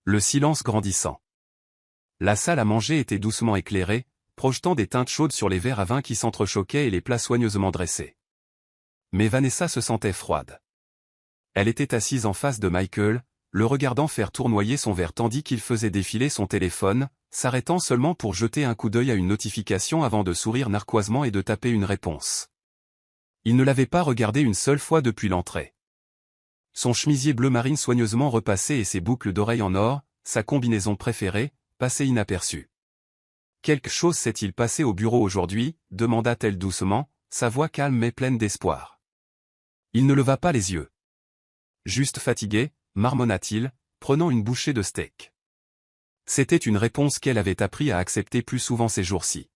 Le silence grandissant. La salle à manger était doucement éclairée, projetant des teintes chaudes sur les verres à vin qui s'entrechoquaient et les plats soigneusement dressés. Mais Vanessa se sentait froide. Elle était assise en face de Michael, le regardant faire tournoyer son verre tandis qu'il faisait défiler son téléphone, s'arrêtant seulement pour jeter un coup d'œil à une notification avant de sourire narquoisement et de taper une réponse. Il ne l'avait pas regardé une seule fois depuis l'entrée. Son chemisier bleu marine soigneusement repassé et ses boucles d'oreilles en or, sa combinaison préférée, passaient inaperçus. Quelque chose s'est-il passé au bureau aujourd'hui, demanda-t-elle doucement, sa voix calme mais pleine d'espoir. Il ne leva pas les yeux. Juste fatigué, marmonna-t-il, prenant une bouchée de steak. C'était une réponse qu'elle avait appris à accepter plus souvent ces jours-ci.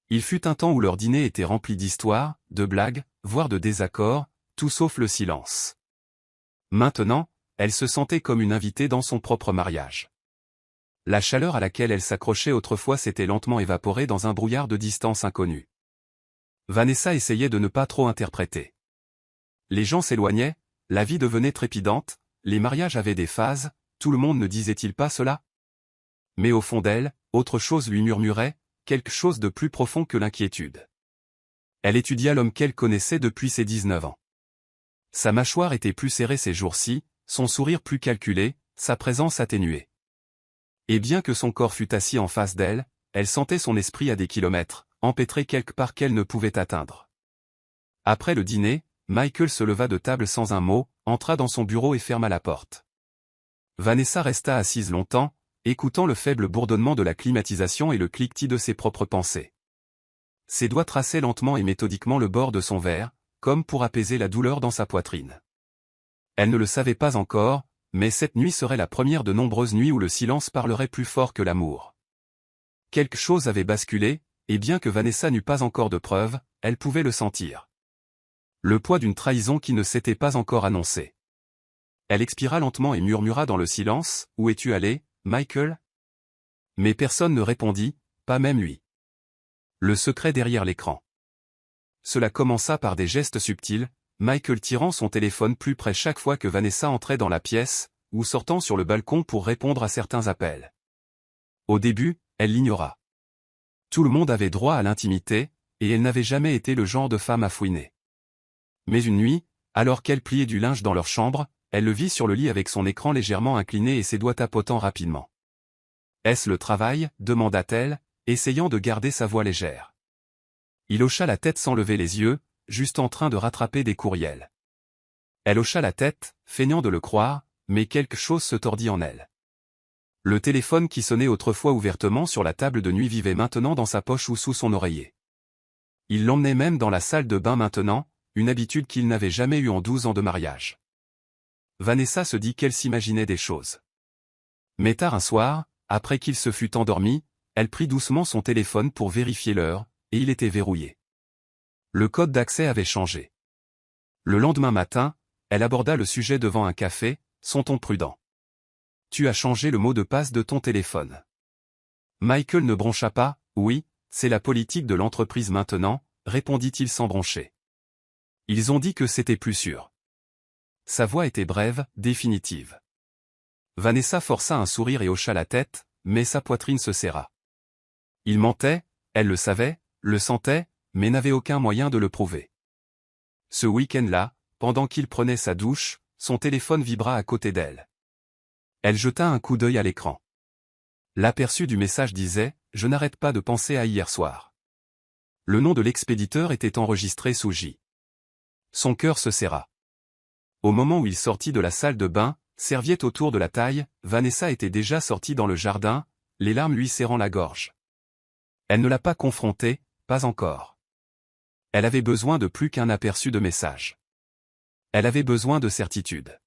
Il fut un temps où leur dîner était rempli d'histoires, de blagues, voire de désaccords, tout sauf le silence. Maintenant, elle se sentait comme une invitée dans son propre mariage. La chaleur à laquelle elle s'accrochait autrefois s'était lentement évaporée dans un brouillard de distance inconnue. Vanessa essayait de ne pas trop interpréter. Les gens s'éloignaient, la vie devenait trépidante, les mariages avaient des phases, tout le monde ne disait-il pas cela? Mais au fond d'elle, autre chose lui murmurait, quelque chose de plus profond que l'inquiétude. Elle étudia l'homme qu'elle connaissait depuis ses 19 ans. Sa mâchoire était plus serrée ces jours-ci, son sourire plus calculé, sa présence atténuée. Et bien que son corps fût assis en face d'elle, elle sentait son esprit à des kilomètres, empêtré quelque part qu'elle ne pouvait atteindre. Après le dîner, Michael se leva de table sans un mot, entra dans son bureau et ferma la porte. Vanessa resta assise longtemps, écoutant le faible bourdonnement de la climatisation et le cliquetis de ses propres pensées. Ses doigts traçaient lentement et méthodiquement le bord de son verre, comme pour apaiser la douleur dans sa poitrine. Elle ne le savait pas encore, mais cette nuit serait la première de nombreuses nuits où le silence parlerait plus fort que l'amour. Quelque chose avait basculé, et bien que Vanessa n'eût pas encore de preuves, elle pouvait le sentir. Le poids d'une trahison qui ne s'était pas encore annoncée. Elle expira lentement et murmura dans le silence, « Où es-tu allé, Michael ?» Mais personne ne répondit, pas même lui. Le secret derrière l'écran. Cela commença par des gestes subtils, Michael tirant son téléphone plus près chaque fois que Vanessa entrait dans la pièce, ou sortant sur le balcon pour répondre à certains appels. Au début, elle l'ignora. Tout le monde avait droit à l'intimité, et elle n'avait jamais été le genre de femme à fouiner. Mais une nuit, alors qu'elle pliait du linge dans leur chambre, elle le vit sur le lit avec son écran légèrement incliné et ses doigts tapotant rapidement. « Est-ce le travail ?» demanda-t-elle, essayant de garder sa voix légère. Il hocha la tête sans lever les yeux, juste en train de rattraper des courriels. Elle hocha la tête, feignant de le croire, mais quelque chose se tordit en elle. Le téléphone qui sonnait autrefois ouvertement sur la table de nuit vivait maintenant dans sa poche ou sous son oreiller. Il l'emmenait même dans la salle de bain maintenant, une habitude qu'il n'avait jamais eue en 12 ans de mariage. Vanessa se dit qu'elle s'imaginait des choses. Mais tard un soir, après qu'il se fût endormi, elle prit doucement son téléphone pour vérifier l'heure, et il était verrouillé. Le code d'accès avait changé. Le lendemain matin, elle aborda le sujet devant un café, son ton prudent. « Tu as changé le mot de passe de ton téléphone. » Michael ne broncha pas, « Oui, c'est la politique de l'entreprise maintenant », répondit-il sans broncher. Ils ont dit que c'était plus sûr. Sa voix était brève, définitive. Vanessa força un sourire et hocha la tête, mais sa poitrine se serra. Il mentait, elle le savait, le sentait, mais n'avait aucun moyen de le prouver. Ce week-end-là, pendant qu'il prenait sa douche, son téléphone vibra à côté d'elle. Elle jeta un coup d'œil à l'écran. L'aperçu du message disait « Je n'arrête pas de penser à hier soir ». Le nom de l'expéditeur était enregistré sous J. Son cœur se serra. Au moment où il sortit de la salle de bain, serviette autour de la taille, Vanessa était déjà sortie dans le jardin, les larmes lui serrant la gorge. Elle ne l'a pas confronté, pas encore. Elle avait besoin de plus qu'un aperçu de message. Elle avait besoin de certitude.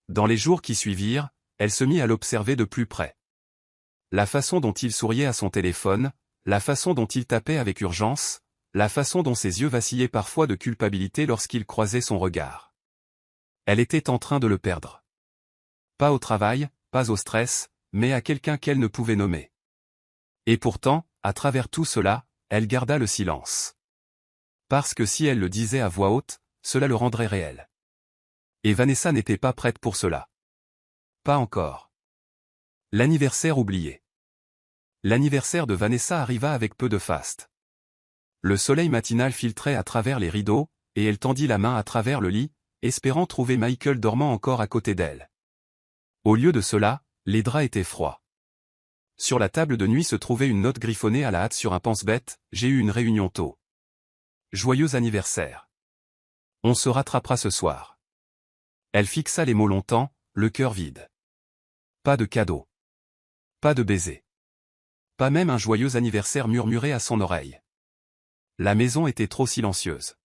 Dans les jours qui suivirent, elle se mit à l'observer de plus près. La façon dont il souriait à son téléphone, la façon dont il tapait avec urgence, la façon dont ses yeux vacillaient parfois de culpabilité lorsqu'il croisait son regard. Elle était en train de le perdre. Pas au travail, pas au stress, mais à quelqu'un qu'elle ne pouvait nommer. Et pourtant, à travers tout cela, elle garda le silence. Parce que si elle le disait à voix haute, cela le rendrait réel. Et Vanessa n'était pas prête pour cela. Pas encore. L'anniversaire oublié. L'anniversaire de Vanessa arriva avec peu de faste. Le soleil matinal filtrait à travers les rideaux, et elle tendit la main à travers le lit, espérant trouver Michael dormant encore à côté d'elle. Au lieu de cela, les draps étaient froids. Sur la table de nuit se trouvait une note griffonnée à la hâte sur un pense-bête, j'ai eu une réunion tôt. Joyeux anniversaire. On se rattrapera ce soir. Elle fixa les mots longtemps, le cœur vide. Pas de cadeau. Pas de baiser. Pas même un joyeux anniversaire murmuré à son oreille. La maison était trop silencieuse.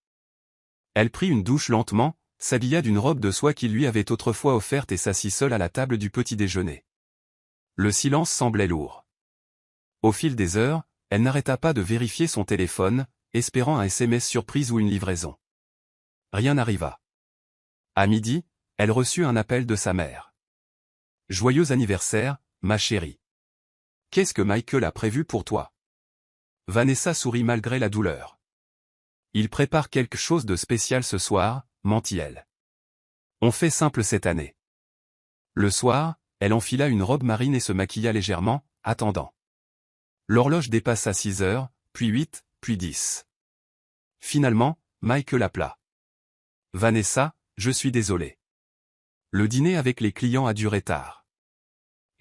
Elle prit une douche lentement, s'habilla d'une robe de soie qu'il lui avait autrefois offerte et s'assit seule à la table du petit déjeuner. Le silence semblait lourd. Au fil des heures, elle n'arrêta pas de vérifier son téléphone, espérant un SMS surprise ou une livraison. Rien n'arriva. À midi, elle reçut un appel de sa mère. « Joyeux anniversaire, ma chérie. Qu'est-ce que Michael a prévu pour toi ?» Vanessa sourit malgré la douleur. « Il prépare quelque chose de spécial ce soir, mentit-elle. On fait simple cette année. » Le soir, elle enfila une robe marine et se maquilla légèrement, attendant. L'horloge dépassa 6 heures, puis 8, puis 10. Finalement, Michael appela. « Vanessa, je suis désolé. Le dîner avec les clients a duré tard.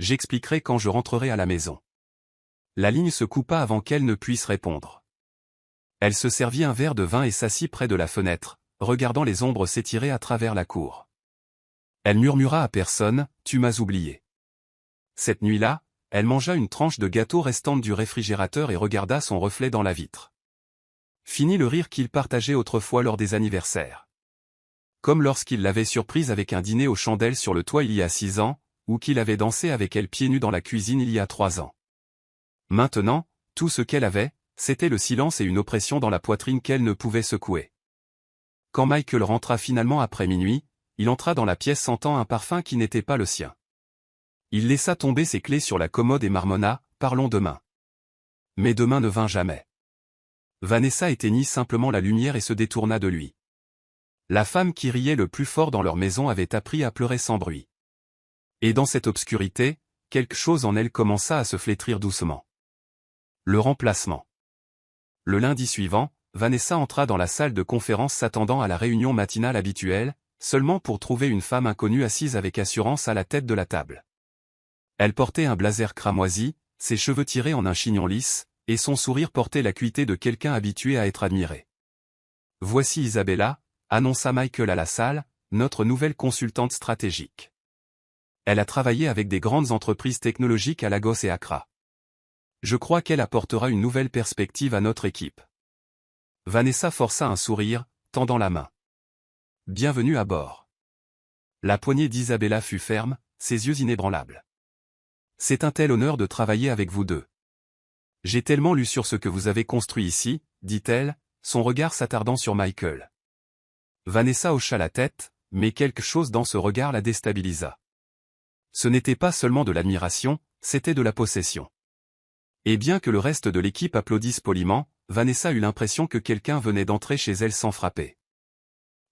J'expliquerai quand je rentrerai à la maison. » La ligne se coupa avant qu'elle ne puisse répondre. Elle se servit un verre de vin et s'assit près de la fenêtre, regardant les ombres s'étirer à travers la cour. Elle murmura à personne, « Tu m'as oublié. » Cette nuit-là, elle mangea une tranche de gâteau restante du réfrigérateur et regarda son reflet dans la vitre. Fini le rire qu'il partageait autrefois lors des anniversaires. Comme lorsqu'il l'avait surprise avec un dîner aux chandelles sur le toit il y a 6 ans, ou qu'il avait dansé avec elle pieds nus dans la cuisine il y a 3 ans. Maintenant, tout ce qu'elle avait, c'était le silence et une oppression dans la poitrine qu'elle ne pouvait secouer. Quand Michael rentra finalement après minuit, il entra dans la pièce sentant un parfum qui n'était pas le sien. Il laissa tomber ses clés sur la commode et marmonna, « Parlons demain. » Mais demain ne vint jamais. Vanessa éteignit simplement la lumière et se détourna de lui. La femme qui riait le plus fort dans leur maison avait appris à pleurer sans bruit. Et dans cette obscurité, quelque chose en elle commença à se flétrir doucement. Le remplacement. Le lundi suivant, Vanessa entra dans la salle de conférence s'attendant à la réunion matinale habituelle, seulement pour trouver une femme inconnue assise avec assurance à la tête de la table. Elle portait un blazer cramoisi, ses cheveux tirés en un chignon lisse, et son sourire portait l'acuité de quelqu'un habitué à être admiré. « Voici Isabella », annonça Michael à la salle, « notre nouvelle consultante stratégique. Elle a travaillé avec des grandes entreprises technologiques à Lagos et Accra. Je crois qu'elle apportera une nouvelle perspective à notre équipe. » Vanessa força un sourire, tendant la main. « Bienvenue à bord. » La poignée d'Isabella fut ferme, ses yeux inébranlables. « C'est un tel honneur de travailler avec vous deux. J'ai tellement lu sur ce que vous avez construit ici, » dit-elle, son regard s'attardant sur Michael. Vanessa hocha la tête, mais quelque chose dans ce regard la déstabilisa. Ce n'était pas seulement de l'admiration, c'était de la possession. Et bien que le reste de l'équipe applaudisse poliment, Vanessa eut l'impression que quelqu'un venait d'entrer chez elle sans frapper.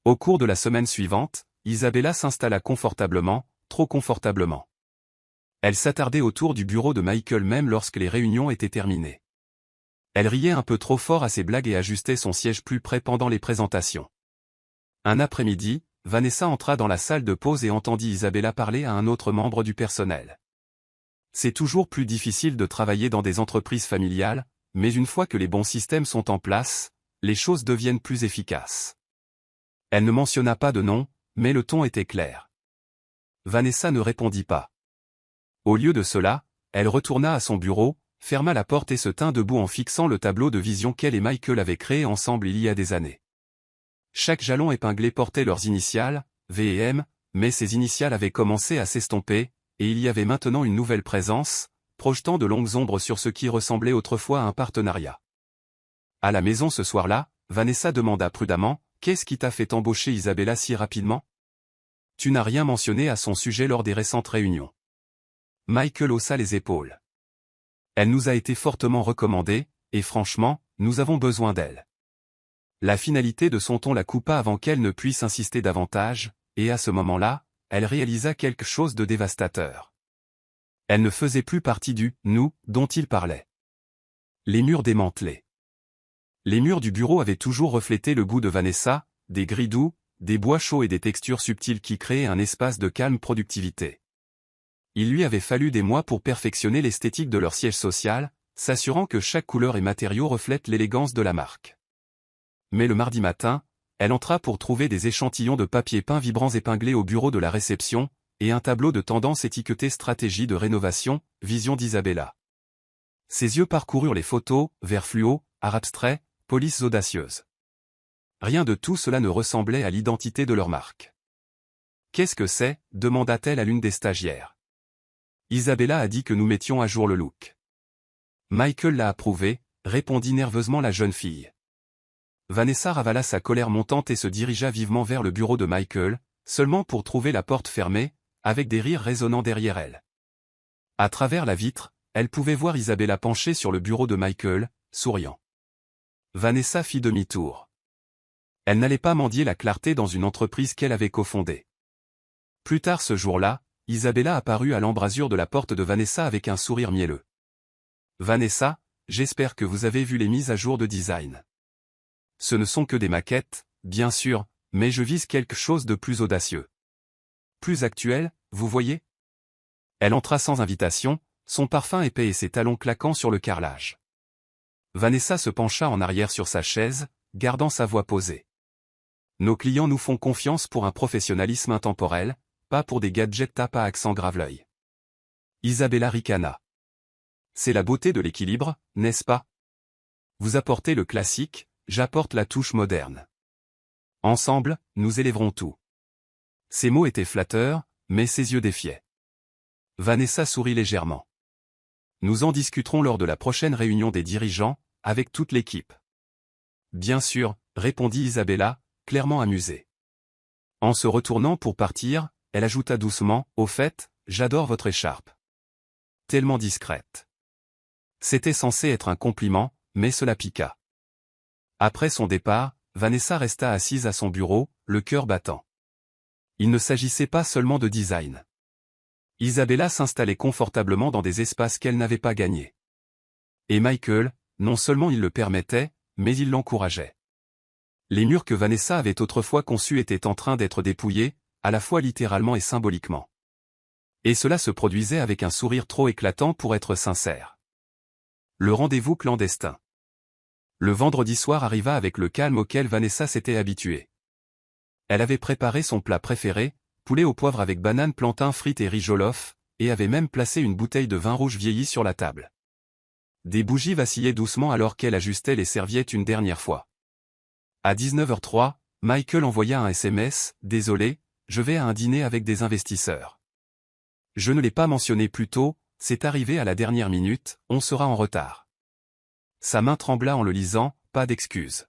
Au cours de la semaine suivante, Isabella s'installa confortablement, trop confortablement. Elle s'attardait autour du bureau de Michael même lorsque les réunions étaient terminées. Elle riait un peu trop fort à ses blagues et ajustait son siège plus près pendant les présentations. Un après-midi, Vanessa entra dans la salle de pause et entendit Isabella parler à un autre membre du personnel. C'est toujours plus difficile de travailler dans des entreprises familiales, mais une fois que les bons systèmes sont en place, les choses deviennent plus efficaces. Elle ne mentionna pas de nom, mais le ton était clair. Vanessa ne répondit pas. Au lieu de cela, elle retourna à son bureau, ferma la porte et se tint debout en fixant le tableau de vision qu'elle et Michael avaient créé ensemble il y a des années. Chaque jalon épinglé portait leurs initiales, V et M, mais ces initiales avaient commencé à s'estomper, et il y avait maintenant une nouvelle présence, projetant de longues ombres sur ce qui ressemblait autrefois à un partenariat. À la maison ce soir-là, Vanessa demanda prudemment, « Qu'est-ce qui t'a fait embaucher Isabella si rapidement ? Tu n'as rien mentionné à son sujet lors des récentes réunions. » Michael haussa les épaules. Elle nous a été fortement recommandée, et franchement, nous avons besoin d'elle. La finalité de son ton la coupa avant qu'elle ne puisse insister davantage, et à ce moment-là, elle réalisa quelque chose de dévastateur. Elle ne faisait plus partie du « nous » dont il parlait. Les murs démantelés. Les murs du bureau avaient toujours reflété le goût de Vanessa, des gris doux, des bois chauds et des textures subtiles qui créaient un espace de calme productivité. Il lui avait fallu des mois pour perfectionner l'esthétique de leur siège social, s'assurant que chaque couleur et matériau reflète l'élégance de la marque. Mais le mardi matin, elle entra pour trouver des échantillons de papier peint vibrants épinglés au bureau de la réception, et un tableau de tendance étiqueté stratégie de rénovation, vision d'Isabella. Ses yeux parcoururent les photos, vert fluo, art abstrait, polices audacieuses. Rien de tout cela ne ressemblait à l'identité de leur marque. « Qu'est-ce que c'est » demanda-t-elle à l'une des stagiaires. Isabella a dit que nous mettions à jour le look. Michael l'a approuvé, répondit nerveusement la jeune fille. Vanessa ravala sa colère montante et se dirigea vivement vers le bureau de Michael, seulement pour trouver la porte fermée, avec des rires résonnant derrière elle. À travers la vitre, elle pouvait voir Isabella penchée sur le bureau de Michael, souriant. Vanessa fit demi-tour. Elle n'allait pas mendier la clarté dans une entreprise qu'elle avait cofondée. Plus tard ce jour-là, Isabella apparut à l'embrasure de la porte de Vanessa avec un sourire mielleux. « Vanessa, j'espère que vous avez vu les mises à jour de design. Ce ne sont que des maquettes, bien sûr, mais je vise quelque chose de plus audacieux. Plus actuel, vous voyez ?» Elle entra sans invitation, son parfum épais et ses talons claquant sur le carrelage. Vanessa se pencha en arrière sur sa chaise, gardant sa voix posée. « Nos clients nous font confiance pour un professionnalisme intemporel, pas pour des gadgets tape à accent grave-l'œil. » Isabella ricana. « C'est la beauté de l'équilibre, n'est-ce pas? Vous apportez le classique, j'apporte la touche moderne. Ensemble, nous élèverons tout. » Ces mots étaient flatteurs, mais ses yeux défiaient. Vanessa sourit légèrement. « Nous en discuterons lors de la prochaine réunion des dirigeants, avec toute l'équipe. » Bien sûr, répondit Isabella, clairement amusée. En se retournant pour partir, elle ajouta doucement, « Au fait, j'adore votre écharpe. Tellement discrète. » C'était censé être un compliment, mais cela piqua. Après son départ, Vanessa resta assise à son bureau, le cœur battant. Il ne s'agissait pas seulement de design. Isabella s'installait confortablement dans des espaces qu'elle n'avait pas gagnés. Et Michael, non seulement il le permettait, mais il l'encourageait. Les murs que Vanessa avait autrefois conçus étaient en train d'être dépouillés, à la fois littéralement et symboliquement. Et cela se produisait avec un sourire trop éclatant pour être sincère. Le rendez-vous clandestin. Le vendredi soir arriva avec le calme auquel Vanessa s'était habituée. Elle avait préparé son plat préféré, poulet au poivre avec bananes, plantains frites et riz jollof, et avait même placé une bouteille de vin rouge vieilli sur la table. Des bougies vacillaient doucement alors qu'elle ajustait les serviettes une dernière fois. À 19h03, Michael envoya un SMS, « Désolé, je vais à un dîner avec des investisseurs. Je ne l'ai pas mentionné plus tôt, c'est arrivé à la dernière minute, on sera en retard. » Sa main trembla en le lisant, pas d'excuse.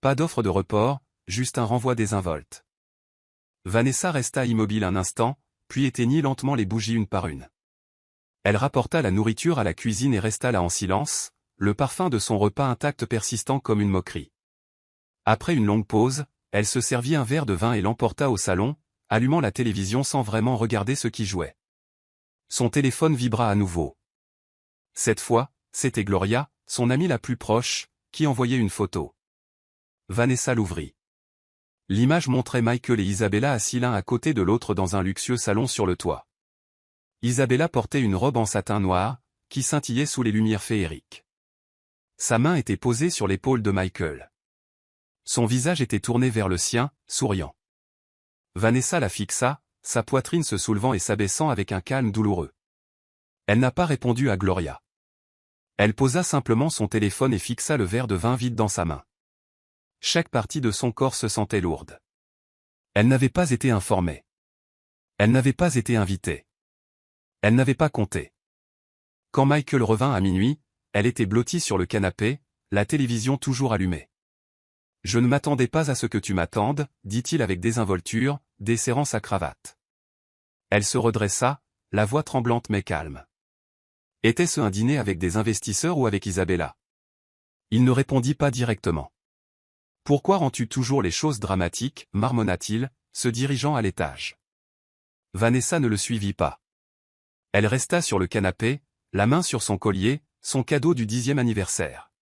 Pas d'offre de report, juste un renvoi désinvolte. Vanessa resta immobile un instant, puis éteignit lentement les bougies une par une. Elle rapporta la nourriture à la cuisine et resta là en silence, le parfum de son repas intact persistant comme une moquerie. Après une longue pause, elle se servit un verre de vin et l'emporta au salon, allumant la télévision sans vraiment regarder ce qui jouait. Son téléphone vibra à nouveau. Cette fois, c'était Gloria, son amie la plus proche, qui envoyait une photo. Vanessa l'ouvrit. L'image montrait Michael et Isabella assis l'un à côté de l'autre dans un luxueux salon sur le toit. Isabella portait une robe en satin noir, qui scintillait sous les lumières féeriques. Sa main était posée sur l'épaule de Michael. Son visage était tourné vers le sien, souriant. Vanessa la fixa, sa poitrine se soulevant et s'abaissant avec un calme douloureux. Elle n'a pas répondu à Gloria. Elle posa simplement son téléphone et fixa le verre de vin vide dans sa main. Chaque partie de son corps se sentait lourde. Elle n'avait pas été informée. Elle n'avait pas été invitée. Elle n'avait pas compté. Quand Michael revint à minuit, elle était blottie sur le canapé, la télévision toujours allumée. « Je ne m'attendais pas à ce que tu m'attendes, » dit-il avec désinvolture, desserrant sa cravate. Elle se redressa, la voix tremblante mais calme. Était-ce un dîner avec des investisseurs ou avec Isabella? Il ne répondit pas directement. « Pourquoi rends-tu toujours les choses dramatiques » marmonna-t-il, se dirigeant à l'étage. Vanessa ne le suivit pas. Elle resta sur le canapé, la main sur son collier, son cadeau du 10e anniversaire.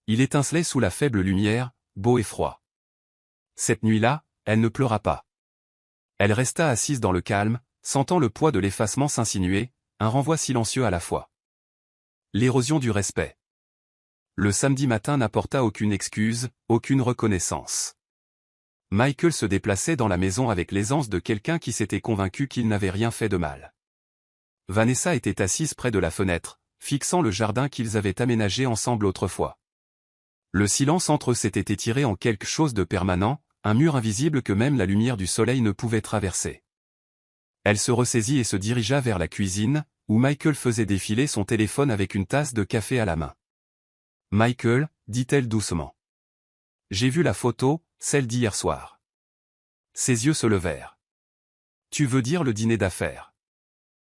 Il étincelait sous la faible lumière, beau et froid. Cette nuit-là, elle ne pleura pas. Elle resta assise dans le calme, sentant le poids de l'effacement s'insinuer, un renvoi silencieux à la fois. L'érosion du respect. Le samedi matin n'apporta aucune excuse, aucune reconnaissance. Michael se déplaçait dans la maison avec l'aisance de quelqu'un qui s'était convaincu qu'il n'avait rien fait de mal. Vanessa était assise près de la fenêtre, fixant le jardin qu'ils avaient aménagé ensemble autrefois. Le silence entre eux s'était étiré en quelque chose de permanent, un mur invisible que même la lumière du soleil ne pouvait traverser. Elle se ressaisit et se dirigea vers la cuisine, où Michael faisait défiler son téléphone avec une tasse de café à la main. « Michael, dit-elle doucement. J'ai vu la photo, celle d'hier soir. » Ses yeux se levèrent. « Tu veux dire le dîner d'affaires ?»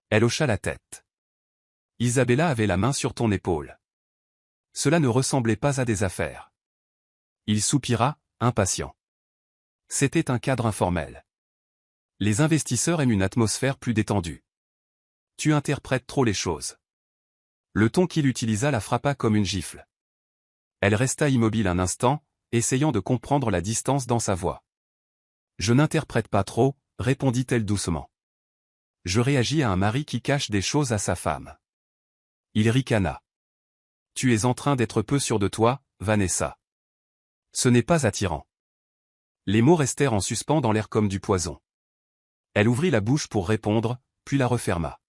Elle hocha la tête. Isabella avait la main sur ton épaule. Cela ne ressemblait pas à des affaires. Il soupira, impatient. C'était un cadre informel. Les investisseurs aiment une atmosphère plus détendue. Tu interprètes trop les choses. Le ton qu'il utilisa la frappa comme une gifle. Elle resta immobile un instant, essayant de comprendre la distance dans sa voix. Je n'interprète pas trop, répondit-elle doucement. Je réagis à un mari qui cache des choses à sa femme. Il ricana. Tu es en train d'être peu sûre de toi, Vanessa. Ce n'est pas attirant. Les mots restèrent en suspens dans l'air comme du poison. Elle ouvrit la bouche pour répondre, puis la referma.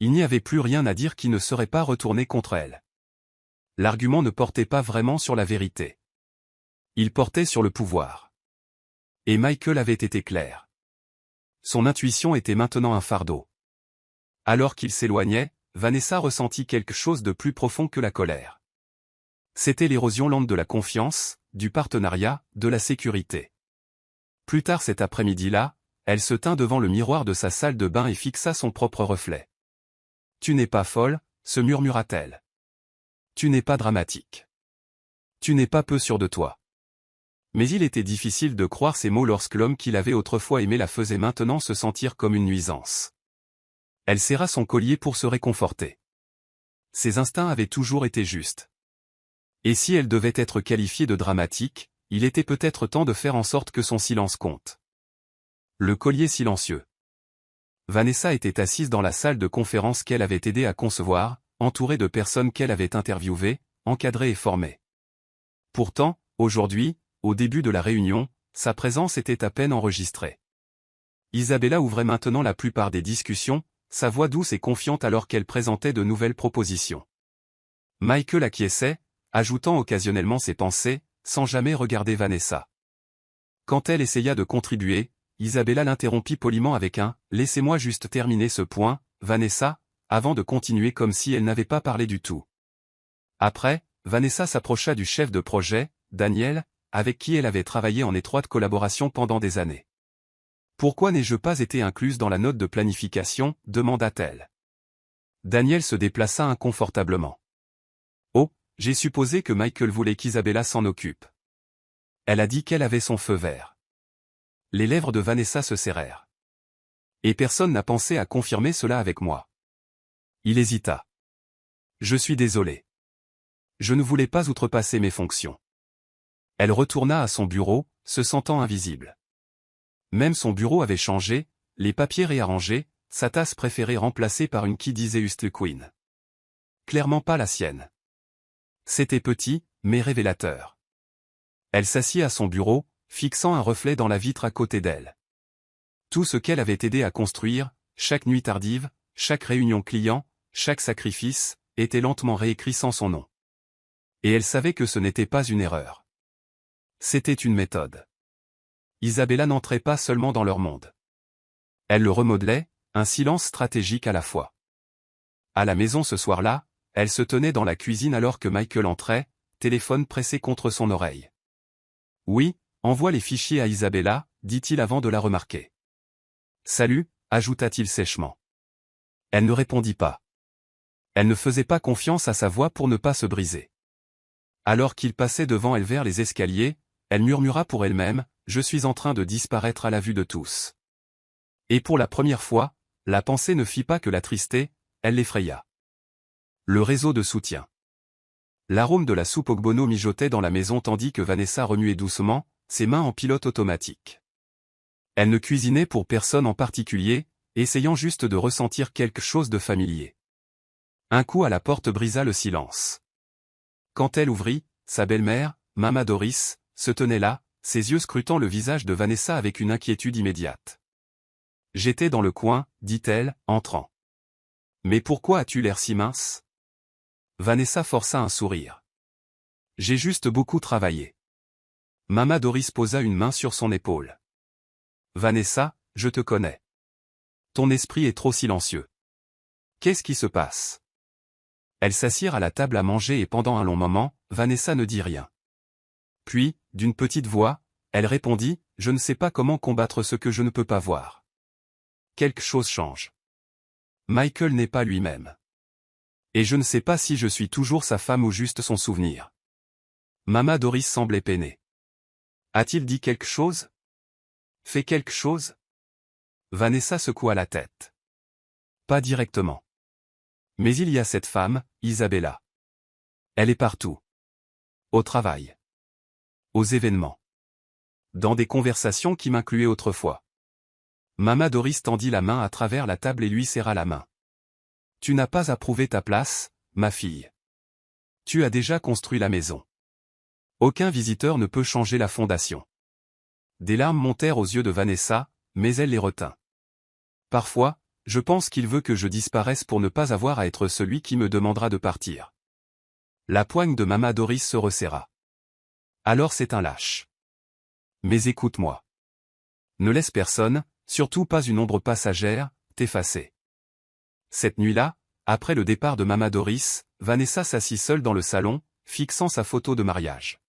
Il n'y avait plus rien à dire qui ne serait pas retourné contre elle. L'argument ne portait pas vraiment sur la vérité. Il portait sur le pouvoir. Et Michael avait été clair. Son intuition était maintenant un fardeau. Alors qu'il s'éloignait, Vanessa ressentit quelque chose de plus profond que la colère. C'était l'érosion lente de la confiance, du partenariat, de la sécurité. Plus tard cet après-midi-là, elle se tint devant le miroir de sa salle de bain et fixa son propre reflet. « Tu n'es pas folle », se murmura-t-elle. « Tu n'es pas dramatique. Tu n'es pas peu sûre de toi. » Mais il était difficile de croire ces mots lorsque l'homme qu'il avait autrefois aimé la faisait maintenant se sentir comme une nuisance. Elle serra son collier pour se réconforter. Ses instincts avaient toujours été justes. Et si elle devait être qualifiée de dramatique, il était peut-être temps de faire en sorte que son silence compte. Le collier silencieux. Vanessa était assise dans la salle de conférence qu'elle avait aidé à concevoir, entourée de personnes qu'elle avait interviewées, encadrées et formées. Pourtant, aujourd'hui, au début de la réunion, sa présence était à peine enregistrée. Isabella ouvrait maintenant la plupart des discussions, sa voix douce et confiante alors qu'elle présentait de nouvelles propositions. Michael acquiesçait, ajoutant occasionnellement ses pensées, sans jamais regarder Vanessa. Quand elle essaya de contribuer, Isabella l'interrompit poliment avec un « Laissez-moi juste terminer ce point, Vanessa », avant de continuer comme si elle n'avait pas parlé du tout. Après, Vanessa s'approcha du chef de projet, Daniel, avec qui elle avait travaillé en étroite collaboration pendant des années. « Pourquoi n'ai-je pas été incluse dans la note de planification ?» demanda-t-elle. Daniel se déplaça inconfortablement. « Oh, j'ai supposé que Michael voulait qu'Isabella s'en occupe. » Elle a dit qu'elle avait son feu vert. Les lèvres de Vanessa se serrèrent. Et personne n'a pensé à confirmer cela avec moi. Il hésita. Je suis désolé. Je ne voulais pas outrepasser mes fonctions. Elle retourna à son bureau, se sentant invisible. Même son bureau avait changé, les papiers réarrangés, sa tasse préférée remplacée par une qui disait Hustle Queen. Clairement pas la sienne. C'était petit, mais révélateur. Elle s'assit à son bureau, fixant un reflet dans la vitre à côté d'elle. Tout ce qu'elle avait aidé à construire, chaque nuit tardive, chaque réunion client, chaque sacrifice, était lentement réécrit sans son nom. Et elle savait que ce n'était pas une erreur. C'était une méthode. Isabella n'entrait pas seulement dans leur monde. Elle le remodelait, un silence stratégique à la fois. À la maison ce soir-là, elle se tenait dans la cuisine alors que Michael entrait, téléphone pressé contre son oreille. « Oui, envoie les fichiers à Isabella », dit-il avant de la remarquer. « Salut », ajouta-t-il sèchement. Elle ne répondit pas. Elle ne faisait pas confiance à sa voix pour ne pas se briser. Alors qu'il passait devant elle vers les escaliers, elle murmura pour elle-même, « Je suis en train de disparaître à la vue de tous. » Et pour la première fois, La pensée ne fit pas que l'attrister, elle l'effraya. Le réseau de soutien. L'arôme de la soupe Ogbono mijotait dans la maison tandis que Vanessa remuait doucement, ses mains en pilote automatique. Elle ne cuisinait pour personne en particulier, essayant juste de ressentir quelque chose de familier. Un coup à la porte brisa le silence. Quand elle ouvrit, sa belle-mère, Mama Doris, se tenait là, ses yeux scrutant le visage de Vanessa avec une inquiétude immédiate. « J'étais dans le coin, dit-elle, entrant. Mais pourquoi as-tu l'air si mince ?» Vanessa força un sourire. « J'ai juste beaucoup travaillé. » Mama Doris posa une main sur son épaule. « Vanessa, je te connais. Ton esprit est trop silencieux. Qu'est-ce qui se passe ?» Elles s'assirent à la table à manger et pendant un long moment, Vanessa ne dit rien. Puis, d'une petite voix, elle répondit, « Je ne sais pas comment combattre ce que je ne peux pas voir. Quelque chose change. Michael n'est pas lui-même. Et je ne sais pas si je suis toujours sa femme ou juste son souvenir. » Mama Doris semblait peinée. « A-t-il dit quelque chose? Fait quelque chose ?» Vanessa secoua la tête. « Pas directement. Mais il y a cette femme, Isabella. Elle est partout. Au travail. Aux événements. Dans des conversations qui m'incluaient autrefois. » Mama Doris tendit la main à travers la table et lui serra la main. « Tu n'as pas à prouver ta place, ma fille. Tu as déjà construit la maison. Aucun visiteur ne peut changer la fondation. » Des larmes montèrent aux yeux de Vanessa, mais elle les retint. « Parfois, je pense qu'il veut que je disparaisse pour ne pas avoir à être celui qui me demandera de partir. » La poigne de Mama Doris se resserra. « Alors c'est un lâche. Mais écoute-moi. Ne laisse personne, surtout pas une ombre passagère, t'effacer. » Cette nuit-là, après le départ de Mama Doris, Vanessa s'assit seule dans le salon, fixant sa photo de mariage.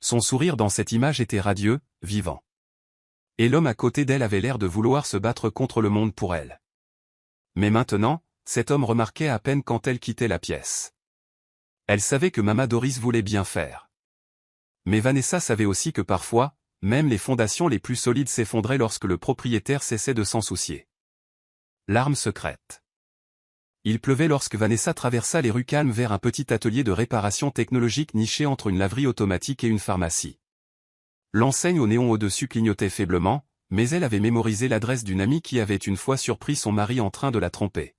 Son sourire dans cette image était radieux, vivant. Et l'homme à côté d'elle avait l'air de vouloir se battre contre le monde pour elle. Mais maintenant, cet homme remarquait à peine quand elle quittait la pièce. Elle savait que Mama Doris voulait bien faire. Mais Vanessa savait aussi que parfois, même les fondations les plus solides s'effondraient lorsque le propriétaire cessait de s'en soucier. Larmes secrètes. Il pleuvait lorsque Vanessa traversa les rues calmes vers un petit atelier de réparation technologique niché entre une laverie automatique et une pharmacie. L'enseigne au néon au-dessus clignotait faiblement, mais elle avait mémorisé l'adresse d'une amie qui avait une fois surpris son mari en train de la tromper.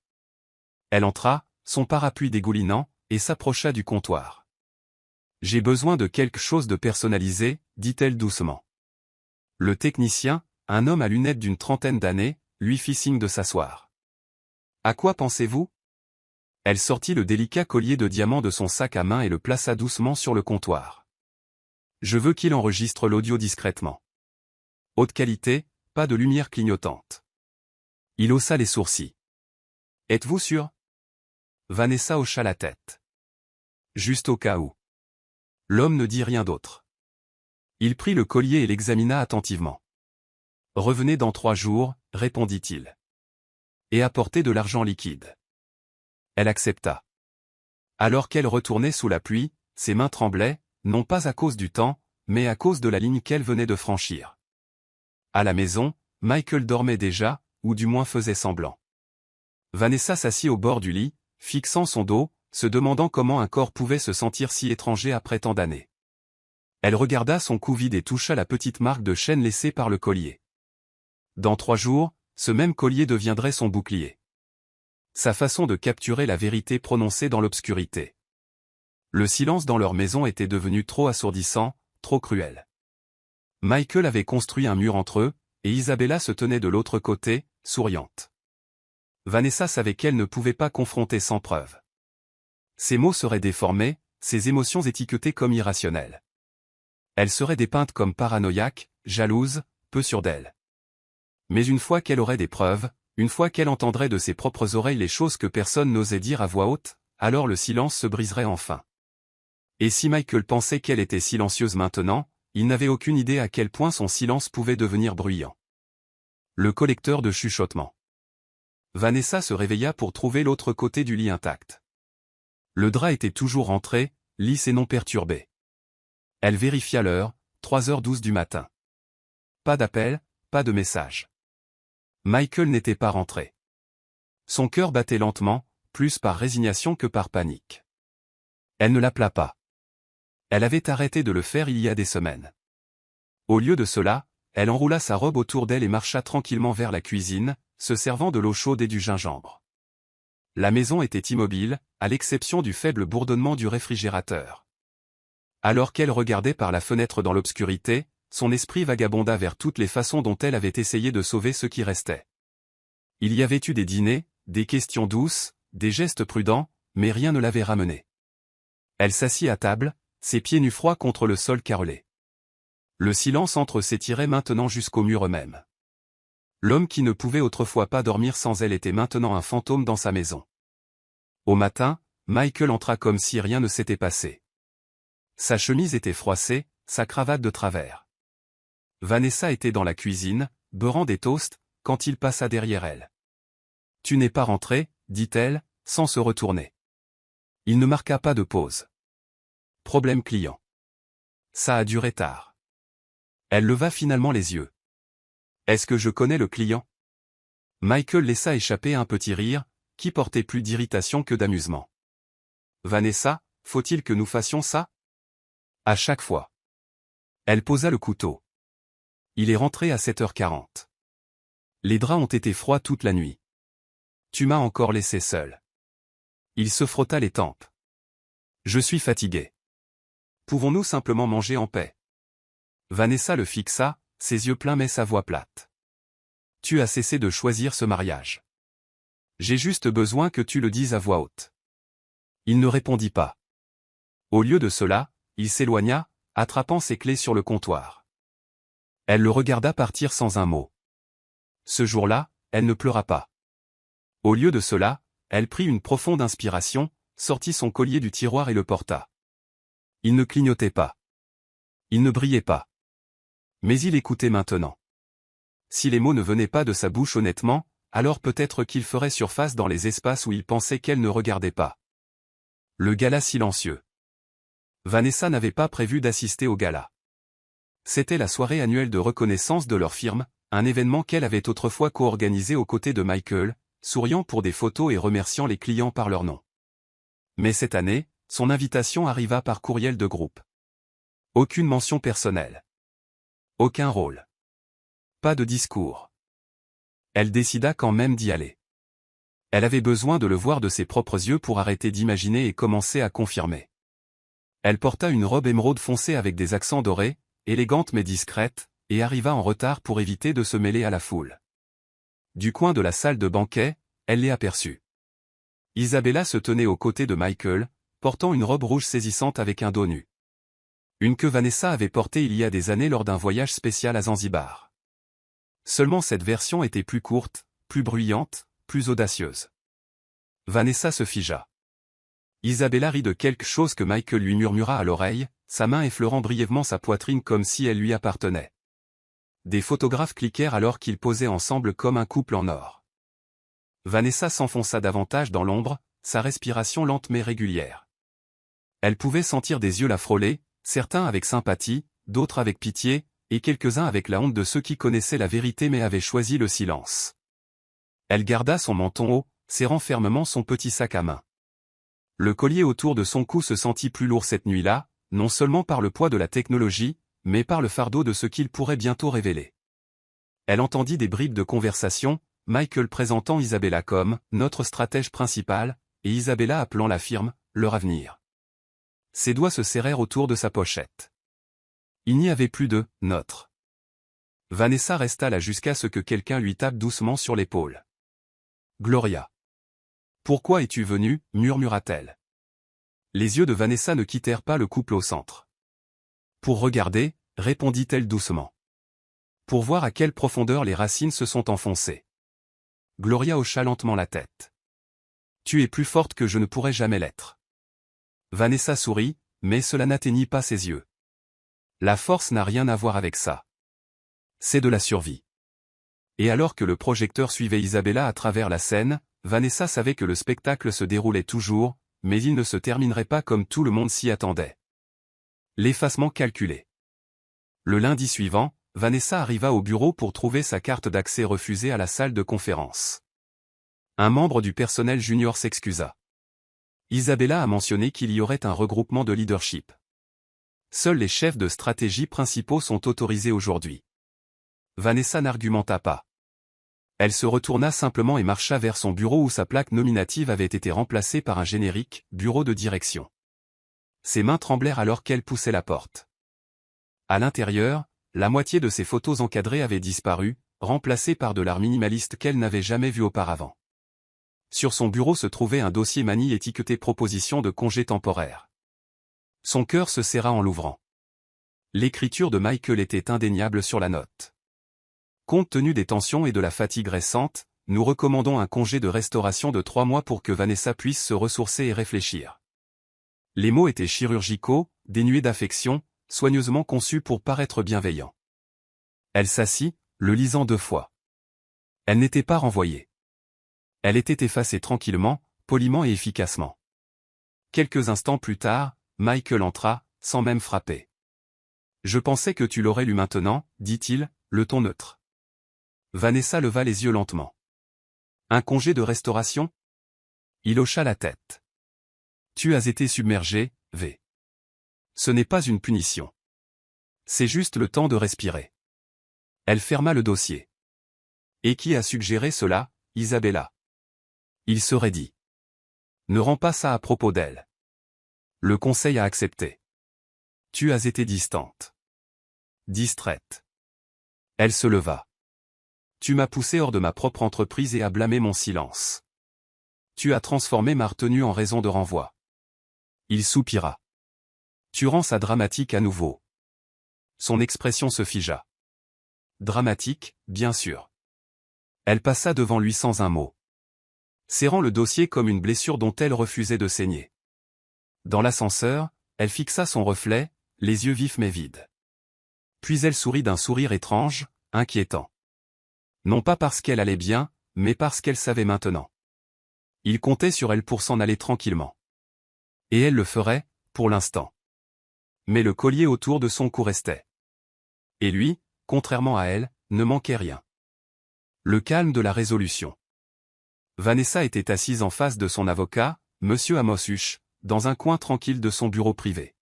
Elle entra, son parapluie dégoulinant, et s'approcha du comptoir. « J'ai besoin de quelque chose de personnalisé, dit-elle doucement. » Le technicien, un homme à lunettes d'une trentaine d'années, lui fit signe de s'asseoir. « À quoi pensez-vous » Elle sortit le délicat collier de diamants de son sac à main et le plaça doucement sur le comptoir. « Je veux qu'il enregistre l'audio discrètement. Haute qualité, pas de lumière clignotante. » Il haussa les sourcils. « Êtes-vous sûr » Vanessa hocha la tête. « Juste au cas où. » L'homme ne dit rien d'autre. Il prit le collier et l'examina attentivement. « Revenez dans 3 jours, répondit-il. Et apportez de l'argent liquide. » Elle accepta. Alors qu'elle retournait sous la pluie, ses mains tremblaient, non pas à cause du temps, mais à cause de la ligne qu'elle venait de franchir. À la maison, Michael dormait déjà, ou du moins faisait semblant. Vanessa s'assit au bord du lit, fixant son dos, se demandant comment un corps pouvait se sentir si étranger après tant d'années. Elle regarda son cou vide et toucha la petite marque de chaîne laissée par le collier. Dans 3 jours, ce même collier deviendrait son bouclier. Sa façon de capturer la vérité prononcée dans l'obscurité. Le silence dans leur maison était devenu trop assourdissant, trop cruel. Michael avait construit un mur entre eux, et Isabella se tenait de l'autre côté, souriante. Vanessa savait qu'elle ne pouvait pas confronter sans preuve. Ses mots seraient déformés, ses émotions étiquetées comme irrationnelles. Elle serait dépeinte comme paranoïaque, jalouse, peu sûre d'elle. Mais une fois qu'elle aurait des preuves, une fois qu'elle entendrait de ses propres oreilles les choses que personne n'osait dire à voix haute, alors le silence se briserait enfin. Et si Michael pensait qu'elle était silencieuse maintenant, il n'avait aucune idée à quel point son silence pouvait devenir bruyant. Le collecteur de chuchotements. Vanessa se réveilla pour trouver l'autre côté du lit intact. Le drap était toujours rentré, lisse et non perturbé. Elle vérifia l'heure, 3h12 du matin. Pas d'appel, pas de message. Michael n'était pas rentré. Son cœur battait lentement, plus par résignation que par panique. Elle ne l'appela pas. Elle avait arrêté de le faire il y a des semaines. Au lieu de cela, elle enroula sa robe autour d'elle et marcha tranquillement vers la cuisine, se servant de l'eau chaude et du gingembre. La maison était immobile, à l'exception du faible bourdonnement du réfrigérateur. Alors qu'elle regardait par la fenêtre dans l'obscurité, son esprit vagabonda vers toutes les façons dont elle avait essayé de sauver ce qui restait. Il y avait eu des dîners, des questions douces, des gestes prudents, mais rien ne l'avait ramenée. Elle s'assit à table, ses pieds nus froids contre le sol carrelé. Le silence entre eux s'étirait maintenant jusqu'aux murs eux-mêmes. L'homme qui ne pouvait autrefois pas dormir sans elle était maintenant un fantôme dans sa maison. Au matin, Michael entra comme si rien ne s'était passé. Sa chemise était froissée, sa cravate de travers. Vanessa était dans la cuisine, beurrant des toasts, quand il passa derrière elle. « Tu n'es pas rentré » dit-elle, sans se retourner. Il ne marqua pas de pause. Problème client. Ça a duré tard. Elle leva finalement les yeux. Est-ce que je connais le client? Michael laissa échapper un petit rire, qui portait plus d'irritation que d'amusement. Vanessa, faut-il que nous fassions ça? À chaque fois. Elle posa le couteau. Il est rentré à 7h40. Les draps ont été froids toute la nuit. Tu m'as encore laissé seul. Il se frotta les tempes. Je suis fatigué. Pouvons-nous simplement manger en paix? Vanessa le fixa, ses yeux pleins mais sa voix plate. Tu as cessé de choisir ce mariage. J'ai juste besoin que tu le dises à voix haute. Il ne répondit pas. Au lieu de cela, il s'éloigna, attrapant ses clés sur le comptoir. Elle le regarda partir sans un mot. Ce jour-là, elle ne pleura pas. Au lieu de cela, elle prit une profonde inspiration, sortit son collier du tiroir et le porta. Il ne clignotait pas. Il ne brillait pas. Mais il écoutait maintenant. Si les mots ne venaient pas de sa bouche honnêtement, alors peut-être qu'ils feraient surface dans les espaces où il pensait qu'elle ne regardait pas. Le gala silencieux. Vanessa n'avait pas prévu d'assister au gala. C'était la soirée annuelle de reconnaissance de leur firme, un événement qu'elle avait autrefois co-organisé aux côtés de Michael, souriant pour des photos et remerciant les clients par leur nom. Mais cette année, son invitation arriva par courriel de groupe. Aucune mention personnelle. Aucun rôle. Pas de discours. Elle décida quand même d'y aller. Elle avait besoin de le voir de ses propres yeux pour arrêter d'imaginer et commencer à confirmer. Elle porta une robe émeraude foncée avec des accents dorés, élégante mais discrète, et arriva en retard pour éviter de se mêler à la foule. Du coin de la salle de banquet, elle les aperçut. Isabella se tenait aux côtés de Michael, portant une robe rouge saisissante avec un dos nu. Une que Vanessa avait portée il y a des années lors d'un voyage spécial à Zanzibar. Seulement cette version était plus courte, plus bruyante, plus audacieuse. Vanessa se figea. Isabella rit de quelque chose que Michael lui murmura à l'oreille, sa main effleurant brièvement sa poitrine comme si elle lui appartenait. Des photographes cliquèrent alors qu'ils posaient ensemble comme un couple en or. Vanessa s'enfonça davantage dans l'ombre, sa respiration lente mais régulière. Elle pouvait sentir des yeux la frôler, certains avec sympathie, d'autres avec pitié, et quelques-uns avec la honte de ceux qui connaissaient la vérité mais avaient choisi le silence. Elle garda son menton haut, serrant fermement son petit sac à main. Le collier autour de son cou se sentit plus lourd cette nuit-là, non seulement par le poids de la technologie, mais par le fardeau de ce qu'il pourrait bientôt révéler. Elle entendit des bribes de conversation, Michael présentant Isabella comme « notre stratège principal » et Isabella appelant la firme « leur avenir ». Ses doigts se serrèrent autour de sa pochette. Il n'y avait plus de « notre ». Vanessa resta là jusqu'à ce que quelqu'un lui tape doucement sur l'épaule. « Gloria. Pourquoi es-tu venue » murmura-t-elle. Les yeux de Vanessa ne quittèrent pas le couple au centre. « Pour regarder » répondit-elle doucement. « Pour voir à quelle profondeur les racines se sont enfoncées. » Gloria hocha lentement la tête. « Tu es plus forte que je ne pourrais jamais l'être. » Vanessa sourit, mais cela n'atteignit pas ses yeux. La force n'a rien à voir avec ça. C'est de la survie. Et alors que le projecteur suivait Isabella à travers la scène, Vanessa savait que le spectacle se déroulait toujours, mais il ne se terminerait pas comme tout le monde s'y attendait. L'effacement calculé. Le lundi suivant, Vanessa arriva au bureau pour trouver sa carte d'accès refusée à la salle de conférence. Un membre du personnel junior s'excusa. Isabella a mentionné qu'il y aurait un regroupement de leadership. Seuls les chefs de stratégie principaux sont autorisés aujourd'hui. Vanessa n'argumenta pas. Elle se retourna simplement et marcha vers son bureau où sa plaque nominative avait été remplacée par un générique « Bureau de direction ». Ses mains tremblèrent alors qu'elle poussait la porte. À l'intérieur, la moitié de ses photos encadrées avaient disparu, remplacées par de l'art minimaliste qu'elle n'avait jamais vu auparavant. Sur son bureau se trouvait un dossier manille étiqueté « Proposition de congé temporaire ». Son cœur se serra en l'ouvrant. L'écriture de Michael était indéniable sur la note. Compte tenu des tensions et de la fatigue récente, nous recommandons un congé de restauration de 3 mois pour que Vanessa puisse se ressourcer et réfléchir. Les mots étaient chirurgicaux, dénués d'affection, soigneusement conçus pour paraître bienveillants. Elle s'assit, le lisant 2 fois. Elle n'était pas renvoyée. Elle était effacée tranquillement, poliment et efficacement. Quelques instants plus tard, Michael entra, sans même frapper. « Je pensais que tu l'aurais lu maintenant, » dit-il, le ton neutre. Vanessa leva les yeux lentement. « Un congé de restauration ?» Il hocha la tête. « Tu as été submergé, V. Ce n'est pas une punition. C'est juste le temps de respirer. » Elle ferma le dossier. « Et qui a suggéré cela, Isabella ?» Il serait dit. « Ne rends pas ça à propos d'elle. » Le conseil a accepté. « Tu as été distante. Distraite. » Elle se leva. « Tu m'as poussé hors de ma propre entreprise et as blâmé mon silence. Tu as transformé ma retenue en raison de renvoi. » Il soupira. « Tu rends ça dramatique à nouveau. » Son expression se figea. « Dramatique, bien sûr. » Elle passa devant lui sans un mot, serrant le dossier comme une blessure dont elle refusait de saigner. Dans l'ascenseur, elle fixa son reflet, les yeux vifs mais vides. Puis elle sourit d'un sourire étrange, inquiétant. Non pas parce qu'elle allait bien, mais parce qu'elle savait maintenant. Il comptait sur elle pour s'en aller tranquillement. Et elle le ferait, pour l'instant. Mais le collier autour de son cou restait. Et lui, contrairement à elle, ne manquait rien. Le calme de la résolution. Vanessa était assise en face de son avocat, Monsieur Amos Huche, dans un coin tranquille de son bureau privé.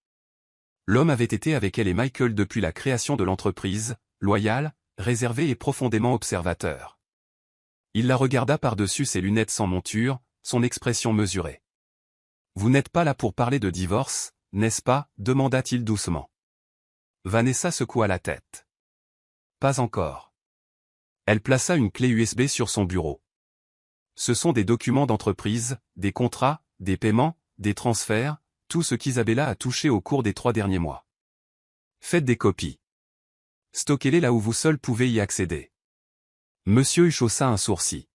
L'homme avait été avec elle et Michael depuis la création de l'entreprise, loyal, réservé et profondément observateur. Il la regarda par-dessus ses lunettes sans monture, son expression mesurée. « Vous n'êtes pas là pour parler de divorce, n'est-ce pas ?» demanda-t-il doucement. Vanessa secoua la tête. « Pas encore. » Elle plaça une clé USB sur son bureau. Ce sont des documents d'entreprise, des contrats, des paiements, des transferts, tout ce qu'Isabella a touché au cours des 3 derniers mois. Faites des copies. Stockez-les là où vous seul pouvez y accéder. Monsieur Huche haussa un sourcil.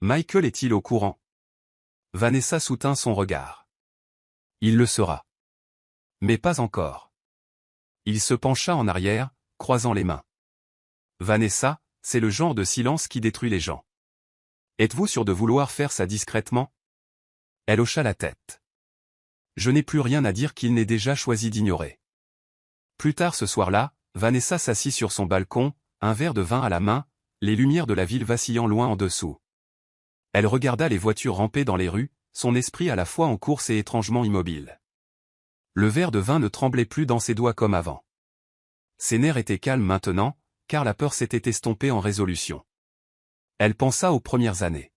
Michael est-il au courant? Vanessa soutint son regard. Il le sera. Mais pas encore. Il se pencha en arrière, croisant les mains. Vanessa, c'est le genre de silence qui détruit les gens. Êtes-vous sûr de vouloir faire ça discrètement? Elle hocha la tête. Je n'ai plus rien à dire qu'il n'ait déjà choisi d'ignorer. Plus tard ce soir-là, Vanessa s'assit sur son balcon, un verre de vin à la main, les lumières de la ville vacillant loin en dessous. Elle regarda les voitures ramper dans les rues, son esprit à la fois en course et étrangement immobile. Le verre de vin ne tremblait plus dans ses doigts comme avant. Ses nerfs étaient calmes maintenant, car la peur s'était estompée en résolution. Elle pensa aux premières années.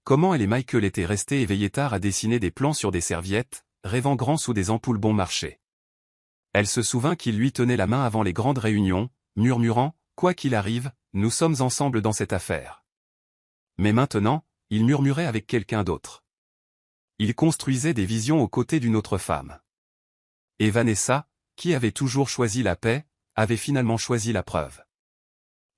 Comment elle et Michael étaient restés éveillés tard à dessiner des plans sur des serviettes, rêvant grand sous des ampoules bon marché. Elle se souvint qu'il lui tenait la main avant les grandes réunions, murmurant, « Quoi qu'il arrive, nous sommes ensemble dans cette affaire. » Mais maintenant, il murmurait avec quelqu'un d'autre. Il construisait des visions aux côtés d'une autre femme. Et Vanessa, qui avait toujours choisi la paix, avait finalement choisi la preuve.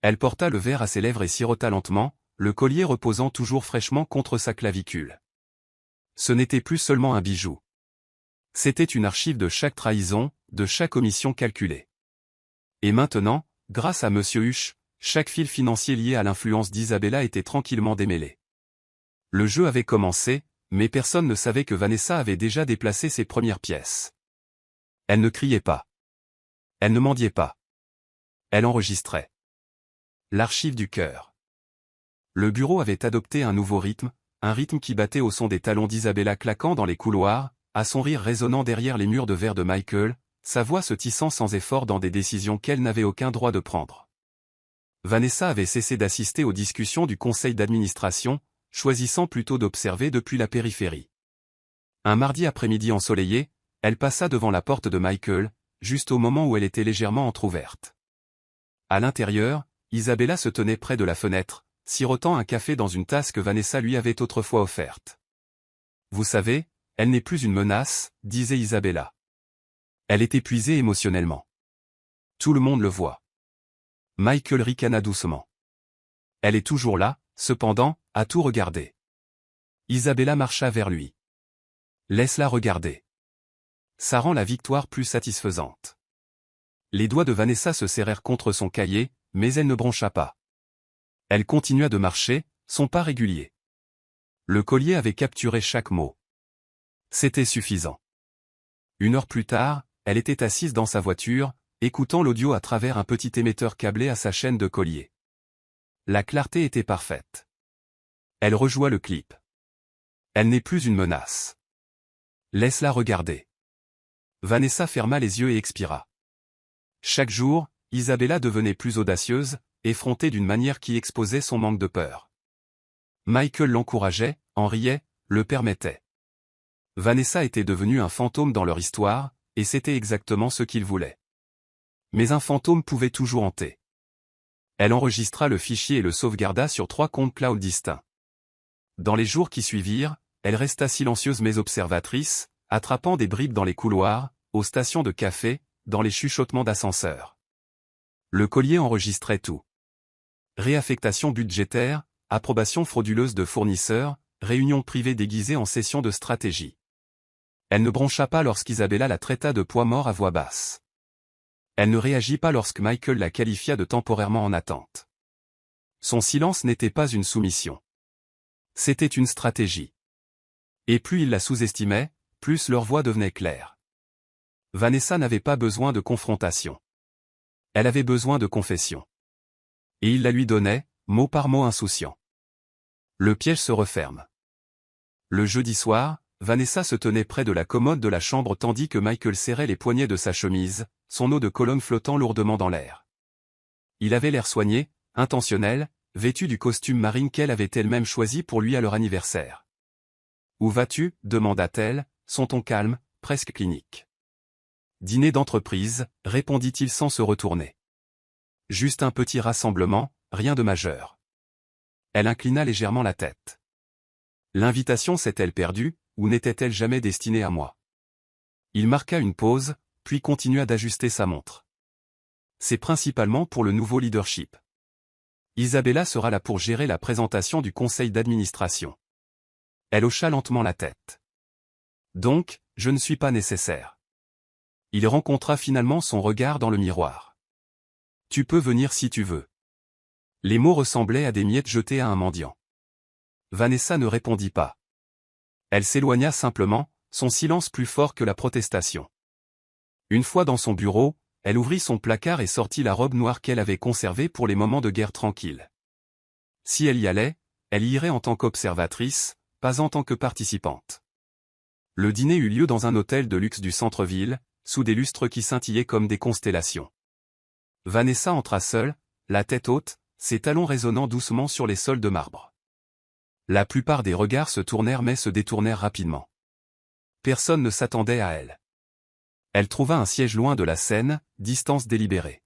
Elle porta le verre à ses lèvres et sirota lentement, le collier reposant toujours fraîchement contre sa clavicule. Ce n'était plus seulement un bijou. C'était une archive de chaque trahison, de chaque omission calculée. Et maintenant, grâce à Monsieur Huche, chaque fil financier lié à l'influence d'Isabella était tranquillement démêlé. Le jeu avait commencé, mais personne ne savait que Vanessa avait déjà déplacé ses premières pièces. Elle ne criait pas. Elle ne mendiait pas. Elle enregistrait. L'archive du cœur. Le bureau avait adopté un nouveau rythme, un rythme qui battait au son des talons d'Isabella claquant dans les couloirs, à son rire résonnant derrière les murs de verre de Michael, sa voix se tissant sans effort dans des décisions qu'elle n'avait aucun droit de prendre. Vanessa avait cessé d'assister aux discussions du conseil d'administration, choisissant plutôt d'observer depuis la périphérie. Un mardi après-midi ensoleillé, elle passa devant la porte de Michael, juste au moment où elle était légèrement entr'ouverte. À l'intérieur, Isabella se tenait près de la fenêtre, sirotant un café dans une tasse que Vanessa lui avait autrefois offerte. « Vous savez, elle n'est plus une menace, » disait Isabella. Elle est épuisée émotionnellement. Tout le monde le voit. Michael ricana doucement. Elle est toujours là, cependant, à tout regarder. Isabella marcha vers lui. Laisse-la regarder. Ça rend la victoire plus satisfaisante. Les doigts de Vanessa se serrèrent contre son cahier, mais elle ne broncha pas. Elle continua de marcher, son pas régulier. Le collier avait capturé chaque mot. C'était suffisant. 1 heure plus tard, elle était assise dans sa voiture, écoutant l'audio à travers un petit émetteur câblé à sa chaîne de collier. La clarté était parfaite. Elle rejoua le clip. Elle n'est plus une menace. Laisse-la regarder. Vanessa ferma les yeux et expira. Chaque jour, Isabella devenait plus audacieuse, effrontée d'une manière qui exposait son manque de peur. Michael l'encourageait, en riait, le permettait. Vanessa était devenue un fantôme dans leur histoire, et c'était exactement ce qu'il voulait. Mais un fantôme pouvait toujours hanter. Elle enregistra le fichier et le sauvegarda sur 3 comptes cloud distincts. Dans les jours qui suivirent, elle resta silencieuse mais observatrice, attrapant des bribes dans les couloirs, aux stations de café, dans les chuchotements d'ascenseur. Le collier enregistrait tout. Réaffectation budgétaire, approbation frauduleuse de fournisseurs, réunion privée déguisée en session de stratégie. Elle ne broncha pas lorsqu'Isabella la traita de poids mort à voix basse. Elle ne réagit pas lorsque Michael la qualifia de temporairement en attente. Son silence n'était pas une soumission. C'était une stratégie. Et plus il la sous-estimait, plus leur voix devenait claire. Vanessa n'avait pas besoin de confrontation. Elle avait besoin de confession. Et il la lui donnait, mot par mot insouciant. Le piège se referme. Le jeudi soir, Vanessa se tenait près de la commode de la chambre tandis que Michael serrait les poignets de sa chemise, son eau de Cologne flottant lourdement dans l'air. Il avait l'air soigné, intentionnel, vêtu du costume marine qu'elle avait elle-même choisi pour lui à leur anniversaire. « Où vas-tu » demanda-t-elle, son ton calme, presque clinique. « Dîner d'entreprise » répondit-il sans se retourner. « Juste un petit rassemblement, rien de majeur. » Elle inclina légèrement la tête. L'invitation s'est-elle perdue, ou n'était-elle jamais destinée à moi? Il marqua une pause, puis continua d'ajuster sa montre. C'est principalement pour le nouveau leadership. Isabella sera là pour gérer la présentation du conseil d'administration. Elle hocha lentement la tête. Donc, je ne suis pas nécessaire. Il rencontra finalement son regard dans le miroir. Tu peux venir si tu veux. Les mots ressemblaient à des miettes jetées à un mendiant. Vanessa ne répondit pas. Elle s'éloigna simplement, son silence plus fort que la protestation. Une fois dans son bureau, elle ouvrit son placard et sortit la robe noire qu'elle avait conservée pour les moments de guerre tranquille. Si elle y allait, elle y irait en tant qu'observatrice, pas en tant que participante. Le dîner eut lieu dans un hôtel de luxe du centre-ville, sous des lustres qui scintillaient comme des constellations. Vanessa entra seule, la tête haute, ses talons résonnant doucement sur les sols de marbre. La plupart des regards se tournèrent mais se détournèrent rapidement. Personne ne s'attendait à elle. Elle trouva un siège loin de la scène, distance délibérée.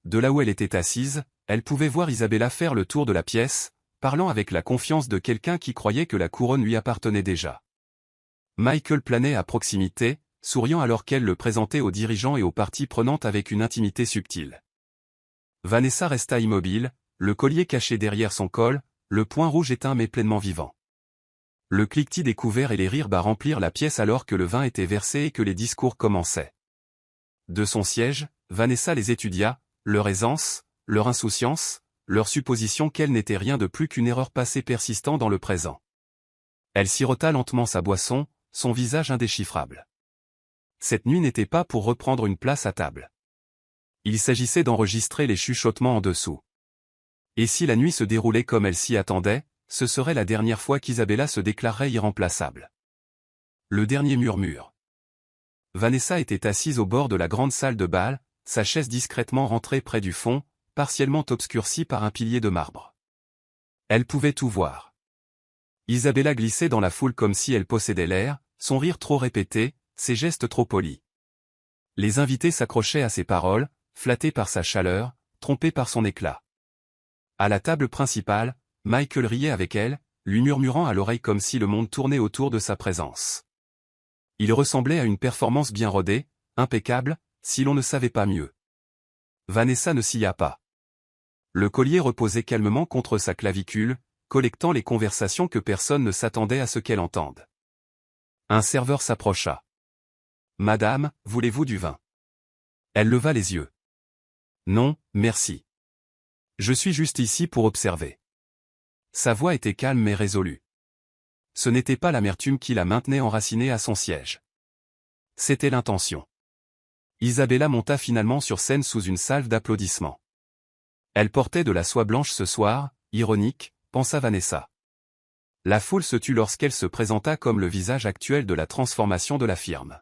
De là où elle était assise, elle pouvait voir Isabella faire le tour de la pièce, parlant avec la confiance de quelqu'un qui croyait que la couronne lui appartenait déjà. Michael planait à proximité, souriant alors qu'elle le présentait aux dirigeants et aux parties prenantes avec une intimité subtile. Vanessa resta immobile, le collier caché derrière son col, le poing rouge éteint mais pleinement vivant. Le cliquetis des couverts et les rires bas remplirent la pièce alors que le vin était versé et que les discours commençaient. De son siège, Vanessa les étudia, leur aisance, leur insouciance, leur supposition qu'elle n'était rien de plus qu'une erreur passée persistant dans le présent. Elle sirota lentement sa boisson, son visage indéchiffrable. Cette nuit n'était pas pour reprendre une place à table. Il s'agissait d'enregistrer les chuchotements en dessous. Et si la nuit se déroulait comme elle s'y attendait, ce serait la dernière fois qu'Isabella se déclarerait irremplaçable. Le dernier murmure. Vanessa était assise au bord de la grande salle de bal, sa chaise discrètement rentrée près du fond, partiellement obscurcie par un pilier de marbre. Elle pouvait tout voir. Isabella glissait dans la foule comme si elle possédait l'air, son rire trop répété, ses gestes trop polis. Les invités s'accrochaient à ses paroles, flattés par sa chaleur, trompés par son éclat. À la table principale, Michael riait avec elle, lui murmurant à l'oreille comme si le monde tournait autour de sa présence. Il ressemblait à une performance bien rodée, impeccable, si l'on ne savait pas mieux. Vanessa ne scia pas. Le collier reposait calmement contre sa clavicule, collectant les conversations que personne ne s'attendait à ce qu'elle entende. Un serveur s'approcha. « Madame, voulez-vous du vin ?» Elle leva les yeux. « Non, merci. Je suis juste ici pour observer. » Sa voix était calme mais résolue. Ce n'était pas l'amertume qui la maintenait enracinée à son siège. C'était l'intention. Isabella monta finalement sur scène sous une salve d'applaudissements. Elle portait de la soie blanche ce soir, ironique, pensa Vanessa. La foule se tut lorsqu'elle se présenta comme le visage actuel de la transformation de la firme.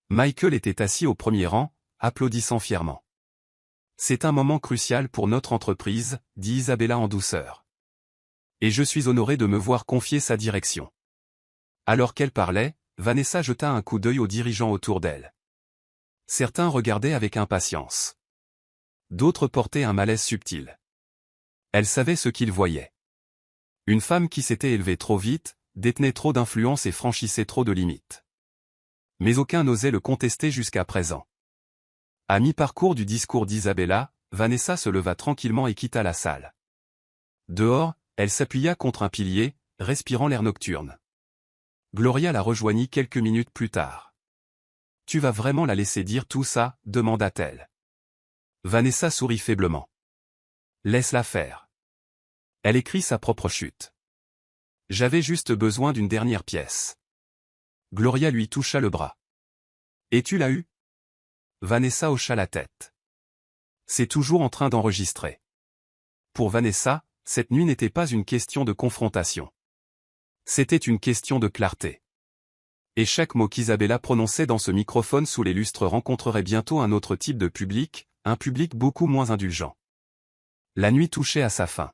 Michael était assis au premier rang, applaudissant fièrement. « C'est un moment crucial pour notre entreprise, » dit Isabella en douceur. « Et je suis honoré de me voir confier sa direction. » Alors qu'elle parlait, Vanessa jeta un coup d'œil aux dirigeants autour d'elle. Certains regardaient avec impatience. D'autres portaient un malaise subtil. Elle savait ce qu'ils voyaient. Une femme qui s'était élevée trop vite, détenait trop d'influence et franchissait trop de limites. Mais aucun n'osait le contester jusqu'à présent. À mi-parcours du discours d'Isabella, Vanessa se leva tranquillement et quitta la salle. Dehors, elle s'appuya contre un pilier, respirant l'air nocturne. Gloria la rejoignit quelques minutes plus tard. « Tu vas vraiment la laisser dire tout ça ?» demanda-t-elle. Vanessa sourit faiblement. « Laisse-la faire. Elle écrit sa propre chute. J'avais juste besoin d'une dernière pièce. » Gloria lui toucha le bras. « Et tu l'as eu ?» Vanessa hocha la tête. « C'est toujours en train d'enregistrer. » Pour Vanessa, cette nuit n'était pas une question de confrontation. C'était une question de clarté. Et chaque mot qu'Isabella prononçait dans ce microphone sous les lustres rencontrerait bientôt un autre type de public, un public beaucoup moins indulgent. La nuit touchait à sa fin.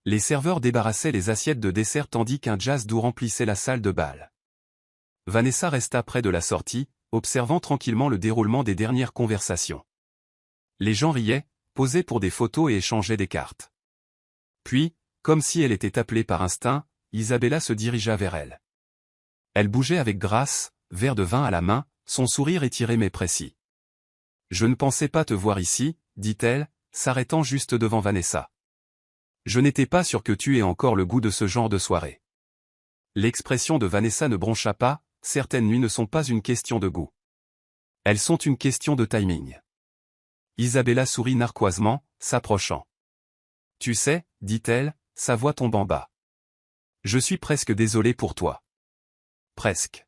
Les serveurs débarrassaient les assiettes de dessert tandis qu'un jazz doux remplissait la salle de bal. Vanessa resta près de la sortie, observant tranquillement le déroulement des dernières conversations. Les gens riaient, posaient pour des photos et échangeaient des cartes. Puis, comme si elle était appelée par instinct, Isabella se dirigea vers elle. Elle bougeait avec grâce, verre de vin à la main, son sourire étiré mais précis. « Je ne pensais pas te voir ici, » dit-elle, s'arrêtant juste devant Vanessa. « Je n'étais pas sûr que tu aies encore le goût de ce genre de soirée. » L'expression de Vanessa ne broncha pas, certaines nuits ne sont pas une question de goût. Elles sont une question de timing. Isabella sourit narquoisement, s'approchant. « Tu sais, » dit-elle, sa voix tombant bas. « Je suis presque désolé pour toi. » Presque.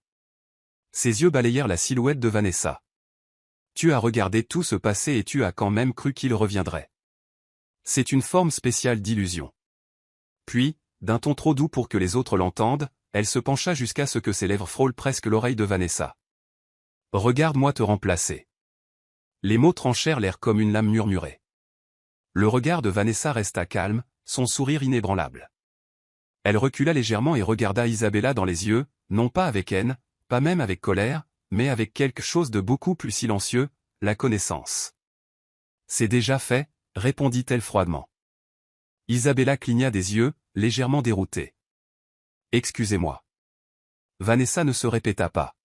Ses yeux balayèrent la silhouette de Vanessa. « Tu as regardé tout se passer et tu as quand même cru qu'il reviendrait. C'est une forme spéciale d'illusion. » Puis, d'un ton trop doux pour que les autres l'entendent, elle se pencha jusqu'à ce que ses lèvres frôlent presque l'oreille de Vanessa. « Regarde-moi te remplacer. » Les mots tranchèrent l'air comme une lame murmurée. Le regard de Vanessa resta calme, son sourire inébranlable. Elle recula légèrement et regarda Isabella dans les yeux, non pas avec haine, pas même avec colère, mais avec quelque chose de beaucoup plus silencieux, la connaissance. « C'est déjà fait, » répondit-elle froidement. Isabella cligna des yeux, légèrement déroutée. « Excusez-moi. » Vanessa ne se répéta pas.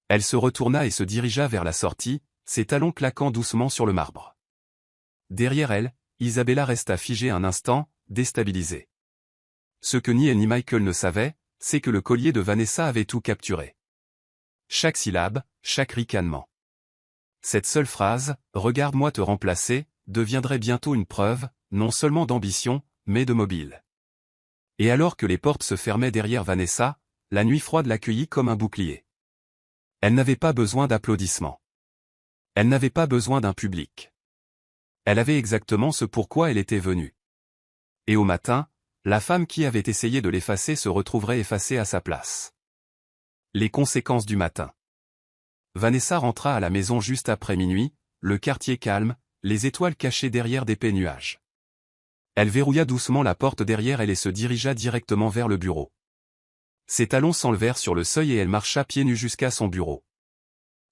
Elle se retourna et se dirigea vers la sortie, ses talons claquant doucement sur le marbre. Derrière elle, Isabella resta figée un instant, déstabilisée. Ce que ni elle ni Michael ne savaient, c'est que le collier de Vanessa avait tout capturé. Chaque syllabe, chaque ricanement. Cette seule phrase, « Regarde-moi te remplacer », deviendrait bientôt une preuve, non seulement d'ambition, mais de mobile. Et alors que les portes se fermaient derrière Vanessa, la nuit froide l'accueillit comme un bouclier. Elle n'avait pas besoin d'applaudissements. Elle n'avait pas besoin d'un public. Elle avait exactement ce pourquoi elle était venue. Et au matin, la femme qui avait essayé de l'effacer se retrouverait effacée à sa place. Les conséquences du matin. Vanessa rentra à la maison juste après minuit, le quartier calme, les étoiles cachées derrière d'épais nuages. Elle verrouilla doucement la porte derrière elle et se dirigea directement vers le bureau. Ses talons s'enlevèrent sur le seuil et elle marcha pieds nus jusqu'à son bureau.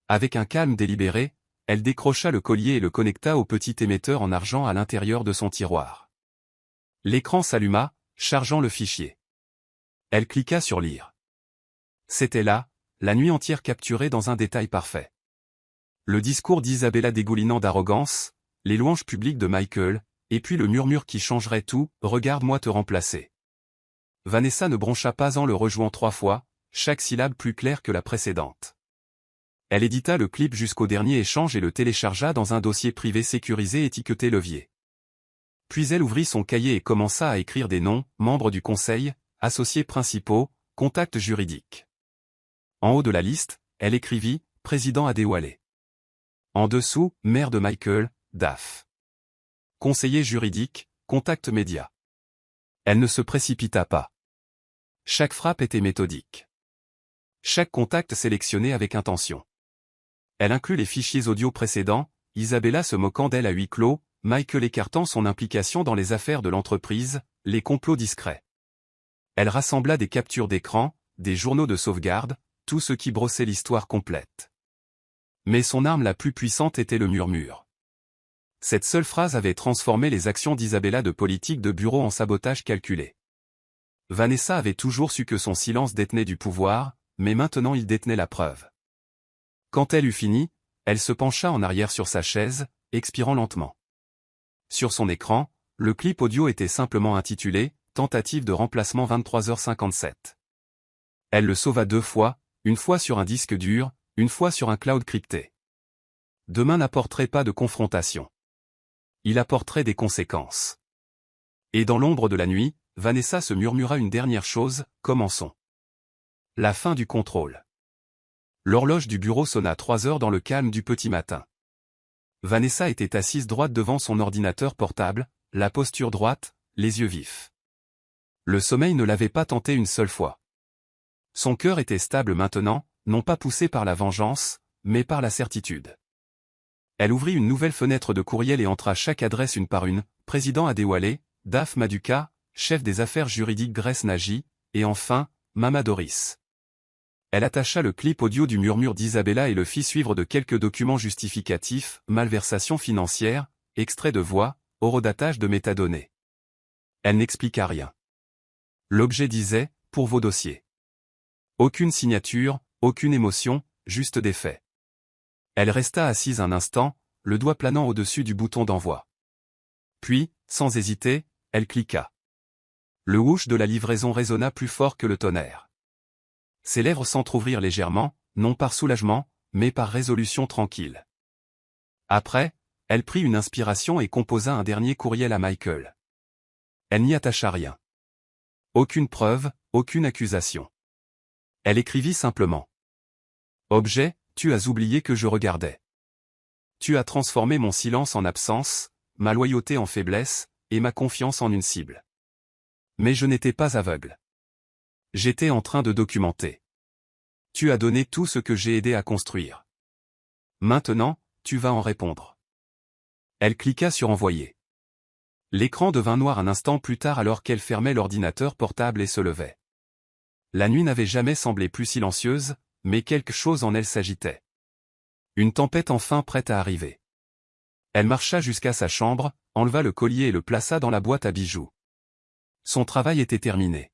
Avec un calme délibéré, elle décrocha le collier et le connecta au petit émetteur en argent à l'intérieur de son tiroir. L'écran s'alluma, chargeant le fichier. Elle cliqua sur lire. C'était là, la nuit entière capturée dans un détail parfait. Le discours d'Isabella dégoulinant d'arrogance, les louanges publiques de Michael, et puis le murmure qui changerait tout, « Regarde-moi te remplacer ». Vanessa ne broncha pas en le rejouant 3 fois, chaque syllabe plus claire que la précédente. Elle édita le clip jusqu'au dernier échange et le téléchargea dans un dossier privé sécurisé étiqueté levier. Puis elle ouvrit son cahier et commença à écrire des noms, membres du conseil, associés principaux, contacts juridiques. En haut de la liste, elle écrivit « Président Adewale ». En dessous, mère de Michael, Daph. Conseiller juridique, contact média. Elle ne se précipita pas. Chaque frappe était méthodique. Chaque contact sélectionné avec intention. Elle inclut les fichiers audio précédents, Isabella se moquant d'elle à huis clos, Michael écartant son implication dans les affaires de l'entreprise, les complots discrets. Elle rassembla des captures d'écran, des journaux de sauvegarde, tout ce qui brossait l'histoire complète. Mais son arme la plus puissante était le murmure. Cette seule phrase avait transformé les actions d'Isabella de politique de bureau en sabotage calculé. Vanessa avait toujours su que son silence détenait du pouvoir, mais maintenant il détenait la preuve. Quand elle eut fini, elle se pencha en arrière sur sa chaise, expirant lentement. Sur son écran, le clip audio était simplement intitulé « Tentative de remplacement 23h57 ». Elle le sauva 2 fois, une fois sur un disque dur, une fois sur un cloud crypté. Demain n'apporterait pas de confrontation. Il apporterait des conséquences. Et dans l'ombre de la nuit, Vanessa se murmura une dernière chose, commençons. La fin du contrôle. L'horloge du bureau sonna 3 heures dans le calme du petit matin. Vanessa était assise droite devant son ordinateur portable, la posture droite, les yeux vifs. Le sommeil ne l'avait pas tenté une seule fois. Son cœur était stable maintenant, non pas poussé par la vengeance, mais par la certitude. Elle ouvrit une nouvelle fenêtre de courriel et entra chaque adresse une par une, président Adewale, Daph Maduka, chef des affaires juridiques Grace Nagy, et enfin, Mama Doris. Elle attacha le clip audio du murmure d'Isabella et le fit suivre de quelques documents justificatifs, malversation financière, extrait de voix, horodatage de métadonnées. Elle n'expliqua rien. L'objet disait, pour vos dossiers. Aucune signature, aucune émotion, juste des faits. Elle resta assise un instant, le doigt planant au-dessus du bouton d'envoi. Puis, sans hésiter, elle cliqua. Le whoosh de la livraison résonna plus fort que le tonnerre. Ses lèvres s'entr'ouvrirent légèrement, non par soulagement, mais par résolution tranquille. Après, elle prit une inspiration et composa un dernier courriel à Michael. Elle n'y attacha rien. Aucune preuve, aucune accusation. Elle écrivit simplement. Objet, tu as oublié que je regardais. Tu as transformé mon silence en absence, ma loyauté en faiblesse, et ma confiance en une cible. Mais je n'étais pas aveugle. J'étais en train de documenter. Tu as donné tout ce que j'ai aidé à construire. Maintenant, tu vas en répondre. Elle cliqua sur envoyer. L'écran devint noir un instant plus tard alors qu'elle fermait l'ordinateur portable et se levait. La nuit n'avait jamais semblé plus silencieuse, mais quelque chose en elle s'agitait. Une tempête enfin prête à arriver. Elle marcha jusqu'à sa chambre, enleva le collier et le plaça dans la boîte à bijoux. Son travail était terminé.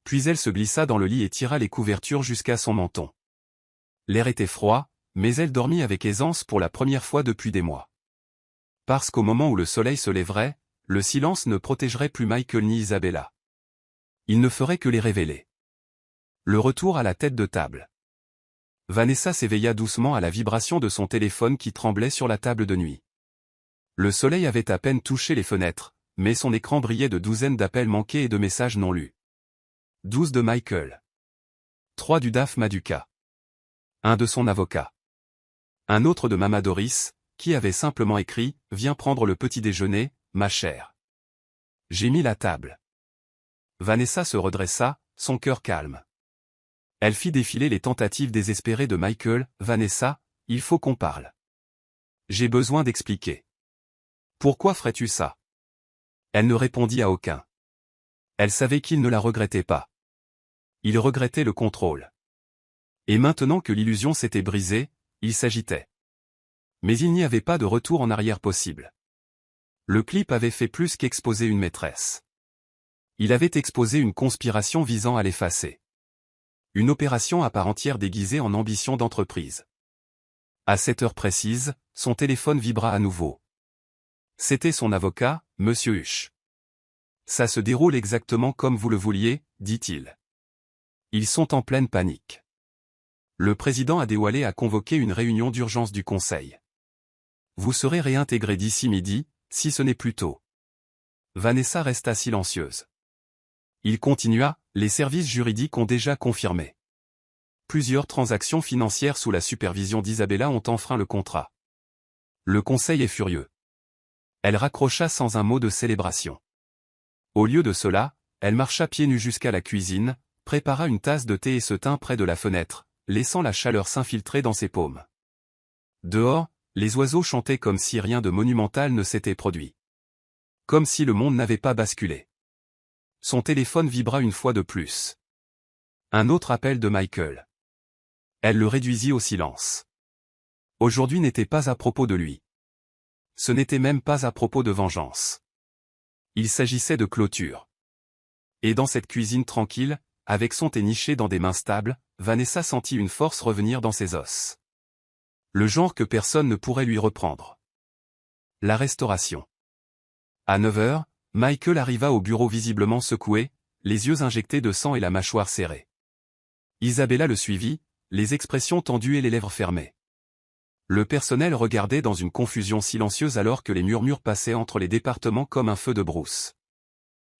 Puis elle se glissa dans le lit et tira les couvertures jusqu'à son menton. L'air était froid, mais elle dormit avec aisance pour la première fois depuis des mois. Parce qu'au moment où le soleil se lèverait, le silence ne protégerait plus Michael ni Isabella. Il ne ferait que les révéler. Le retour à la tête de table. Vanessa s'éveilla doucement à la vibration de son téléphone qui tremblait sur la table de nuit. Le soleil avait à peine touché les fenêtres, mais son écran brillait de douzaines d'appels manqués et de messages non lus. 12 de Michael. 3 du Daph Maduka. Un de son avocat. Un autre de Mama Doris, qui avait simplement écrit « Viens prendre le petit déjeuner, ma chère. J'ai mis la table. » Vanessa se redressa, son cœur calme. Elle fit défiler les tentatives désespérées de Michael. « Vanessa, il faut qu'on parle. J'ai besoin d'expliquer. Pourquoi ferais-tu ça ?» Elle ne répondit à aucun. Elle savait qu'il ne la regrettait pas. Il regrettait le contrôle. Et maintenant que l'illusion s'était brisée, il s'agitait. Mais il n'y avait pas de retour en arrière possible. Le clip avait fait plus qu'exposer une maîtresse. Il avait exposé une conspiration visant à l'effacer. Une opération à part entière déguisée en ambition d'entreprise. À cette heure précise, son téléphone vibra à nouveau. C'était son avocat, Monsieur Huche. « Ça se déroule exactement comme vous le vouliez, dit-il. Ils sont en pleine panique. Le président Adewale a convoqué une réunion d'urgence du Conseil. Vous serez réintégré d'ici midi, si ce n'est plus tôt. » Vanessa resta silencieuse. Il continua, « Les services juridiques ont déjà confirmé. Plusieurs transactions financières sous la supervision d'Isabella ont enfreint le contrat. Le Conseil est furieux. » Elle raccrocha sans un mot de célébration. Au lieu de cela, elle marcha pieds nus jusqu'à la cuisine, prépara une tasse de thé et se tint près de la fenêtre, laissant la chaleur s'infiltrer dans ses paumes. Dehors, les oiseaux chantaient comme si rien de monumental ne s'était produit. Comme si le monde n'avait pas basculé. Son téléphone vibra une fois de plus. Un autre appel de Michael. Elle le réduisit au silence. Aujourd'hui n'était pas à propos de lui. Ce n'était même pas à propos de vengeance. Il s'agissait de clôture. Et dans cette cuisine tranquille, avec son thé niché dans des mains stables, Vanessa sentit une force revenir dans ses os. Le genre que personne ne pourrait lui reprendre. La restauration. À 9 heures, Michael arriva au bureau visiblement secoué, les yeux injectés de sang et la mâchoire serrée. Isabella le suivit, les expressions tendues et les lèvres fermées. Le personnel regardait dans une confusion silencieuse alors que les murmures passaient entre les départements comme un feu de brousse.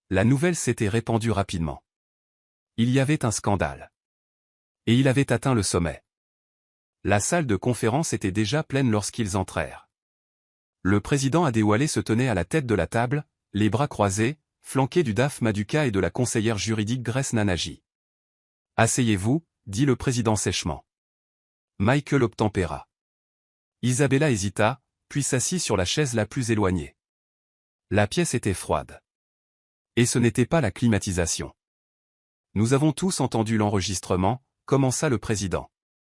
La nouvelle s'était répandue rapidement. Il y avait un scandale. Et il avait atteint le sommet. La salle de conférence était déjà pleine lorsqu'ils entrèrent. Le président Adewale se tenait à la tête de la table, les bras croisés, flanqué du DAF Maduka et de la conseillère juridique Grace Nanaji. « Asseyez-vous, » dit le président sèchement. Michael obtempéra. Isabella hésita, puis s'assit sur la chaise la plus éloignée. La pièce était froide. Et ce n'était pas la climatisation. « Nous avons tous entendu l'enregistrement, » commença le président.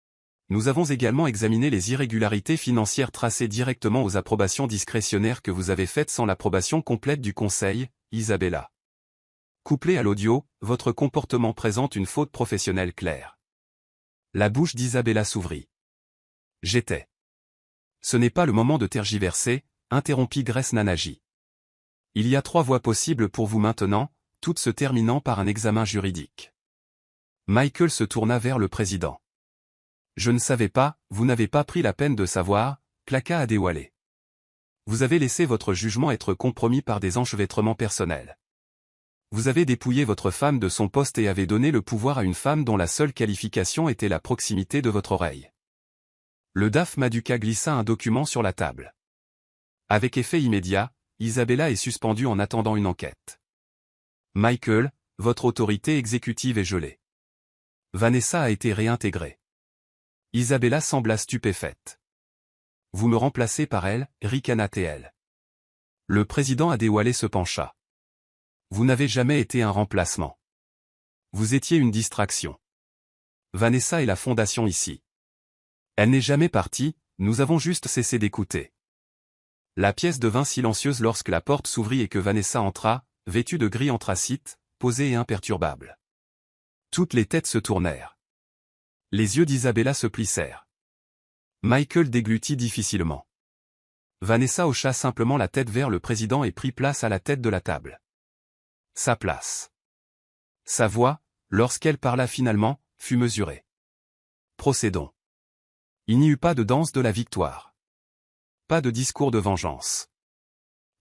« Nous avons également examiné les irrégularités financières tracées directement aux approbations discrétionnaires que vous avez faites sans l'approbation complète du Conseil, Isabella. Couplé à l'audio, votre comportement présente une faute professionnelle claire. » La bouche d'Isabella s'ouvrit. « J'étais. » « Ce n'est pas le moment de tergiverser, » interrompit Grace Nanaji. « Il y a 3 voies possibles pour vous maintenant, toutes se terminant par un examen juridique. » Michael se tourna vers le président. « Je ne savais pas, vous n'avez pas pris la peine de savoir, » claqua Adewale. « Vous avez laissé votre jugement être compromis par des enchevêtrements personnels. Vous avez dépouillé votre femme de son poste et avez donné le pouvoir à une femme dont la seule qualification était la proximité de votre oreille. » Le DAF Maduka glissa un document sur la table. Avec effet immédiat, Isabella est suspendue en attendant une enquête. Michael, votre autorité exécutive est gelée. Vanessa a été réintégrée. Isabella sembla stupéfaite. Vous me remplacez par elle, ricana-t-elle. Le président Adewale se pencha. Vous n'avez jamais été un remplacement. Vous étiez une distraction. Vanessa est la fondation ici. Elle n'est jamais partie, nous avons juste cessé d'écouter. La pièce devint silencieuse lorsque la porte s'ouvrit et que Vanessa entra, vêtue de gris anthracite, posée et imperturbable. Toutes les têtes se tournèrent. Les yeux d'Isabella se plissèrent. Michael déglutit difficilement. Vanessa hocha simplement la tête vers le président et prit place à la tête de la table. Sa place. Sa voix, lorsqu'elle parla finalement, fut mesurée. Procédons. Il n'y eut pas de danse de la victoire. Pas de discours de vengeance.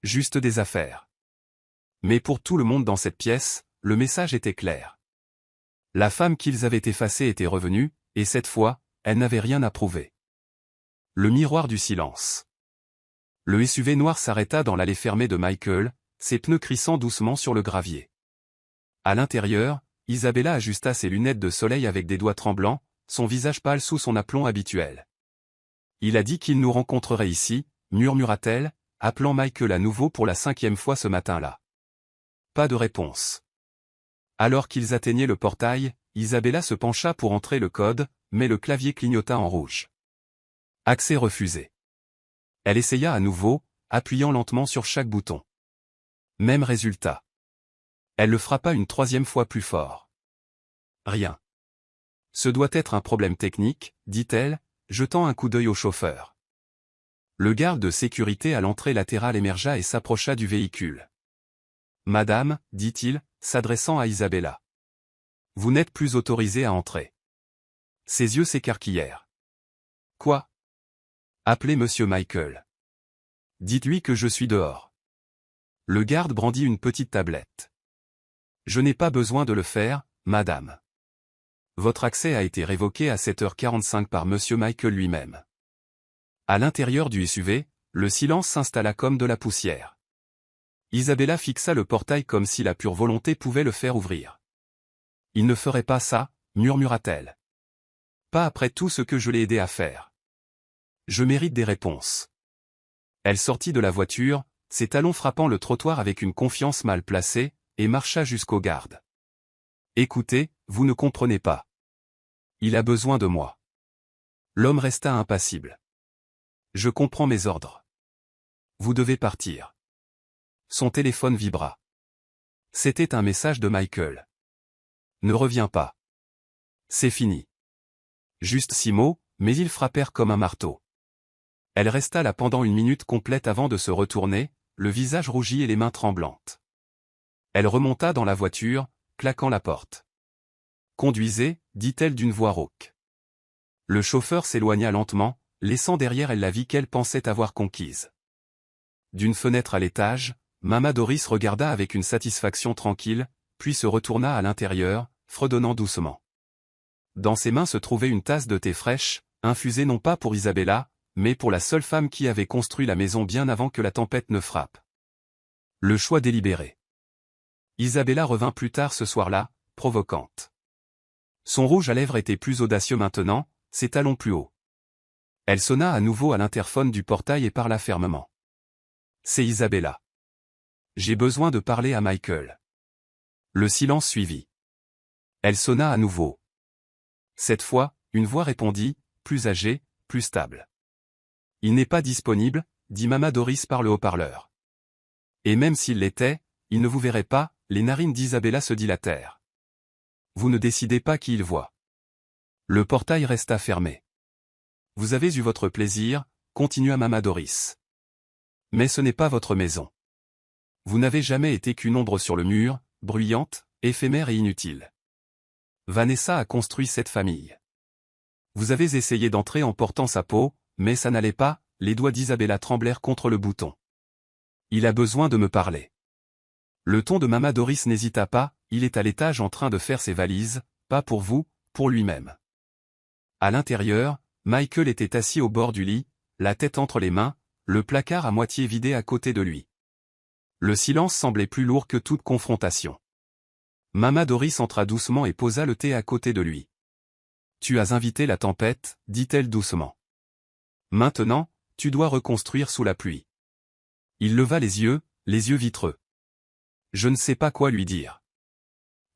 Juste des affaires. Mais pour tout le monde dans cette pièce, le message était clair. La femme qu'ils avaient effacée était revenue, et cette fois, elle n'avait rien à prouver. Le miroir du silence. Le SUV noir s'arrêta dans l'allée fermée de Michael, ses pneus crissant doucement sur le gravier. À l'intérieur, Isabella ajusta ses lunettes de soleil avec des doigts tremblants, son visage pâle sous son aplomb habituel. « Il a dit qu'il nous rencontrerait ici », murmura-t-elle, appelant Michael à nouveau pour la 5e fois ce matin-là. Pas de réponse. Alors qu'ils atteignaient le portail, Isabella se pencha pour entrer le code, mais le clavier clignota en rouge. Accès refusé. Elle essaya à nouveau, appuyant lentement sur chaque bouton. Même résultat. Elle le frappa une 3e fois plus fort. Rien. Ce doit être un problème technique, dit-elle, jetant un coup d'œil au chauffeur. Le garde de sécurité à l'entrée latérale émergea et s'approcha du véhicule. « Madame, dit-il, s'adressant à Isabella. Vous n'êtes plus autorisée à entrer. » Ses yeux s'écarquillèrent. « Quoi ? Appelez Monsieur Michael. Dites-lui que je suis dehors. » Le garde brandit une petite tablette. « Je n'ai pas besoin de le faire, madame. Votre accès a été révoqué à 7h45 par Monsieur Michael lui-même. » À l'intérieur du SUV, le silence s'installa comme de la poussière. Isabella fixa le portail comme si la pure volonté pouvait le faire ouvrir. « Il ne ferait pas ça, » murmura-t-elle. « Pas après tout ce que je l'ai aidé à faire. Je mérite des réponses. » Elle sortit de la voiture, ses talons frappant le trottoir avec une confiance mal placée, et marcha jusqu'au garde. « Écoutez, vous ne comprenez pas. Il a besoin de moi. » L'homme resta impassible. « Je comprends mes ordres. Vous devez partir. » Son téléphone vibra. C'était un message de Michael. « Ne reviens pas. C'est fini. » Juste 6 mots, mais ils frappèrent comme un marteau. Elle resta là pendant une minute complète avant de se retourner, le visage rougi et les mains tremblantes. Elle remonta dans la voiture, claquant la porte. « Conduisez, dit-elle d'une voix rauque. » Le chauffeur s'éloigna lentement, laissant derrière elle la vie qu'elle pensait avoir conquise. D'une fenêtre à l'étage, Mama Doris regarda avec une satisfaction tranquille, puis se retourna à l'intérieur, fredonnant doucement. Dans ses mains se trouvait une tasse de thé fraîche, infusée non pas pour Isabella, mais pour la seule femme qui avait construit la maison bien avant que la tempête ne frappe. Le choix délibéré. Isabella revint plus tard ce soir-là, provocante. Son rouge à lèvres était plus audacieux maintenant, ses talons plus hauts. Elle sonna à nouveau à l'interphone du portail et parla fermement. « C'est Isabella. J'ai besoin de parler à Michael. » Le silence suivit. Elle sonna à nouveau. Cette fois, une voix répondit, plus âgée, plus stable. « Il n'est pas disponible, » dit Mama Doris par le haut-parleur. « Et même s'il l'était, il ne vous verrait pas. » Les narines d'Isabella se dilatèrent. « Vous ne décidez pas qui il voit. » Le portail resta fermé. « Vous avez eu votre plaisir, » continua Mama Doris. « Mais ce n'est pas votre maison. Vous n'avez jamais été qu'une ombre sur le mur, bruyante, éphémère et inutile. Vanessa a construit cette famille. Vous avez essayé d'entrer en portant sa peau, mais ça n'allait pas, » les doigts d'Isabella tremblèrent contre le bouton. « Il a besoin de me parler. » Le ton de Mama Doris n'hésita pas, il est à l'étage en train de faire ses valises, pas pour vous, pour lui-même. À l'intérieur, Michael était assis au bord du lit, la tête entre les mains, le placard à moitié vidé à côté de lui. Le silence semblait plus lourd que toute confrontation. Mama Doris entra doucement et posa le thé à côté de lui. « Tu as invité la tempête, » dit-elle doucement. « Maintenant, tu dois reconstruire sous la pluie. » Il leva les yeux vitreux. Je ne sais pas quoi lui dire.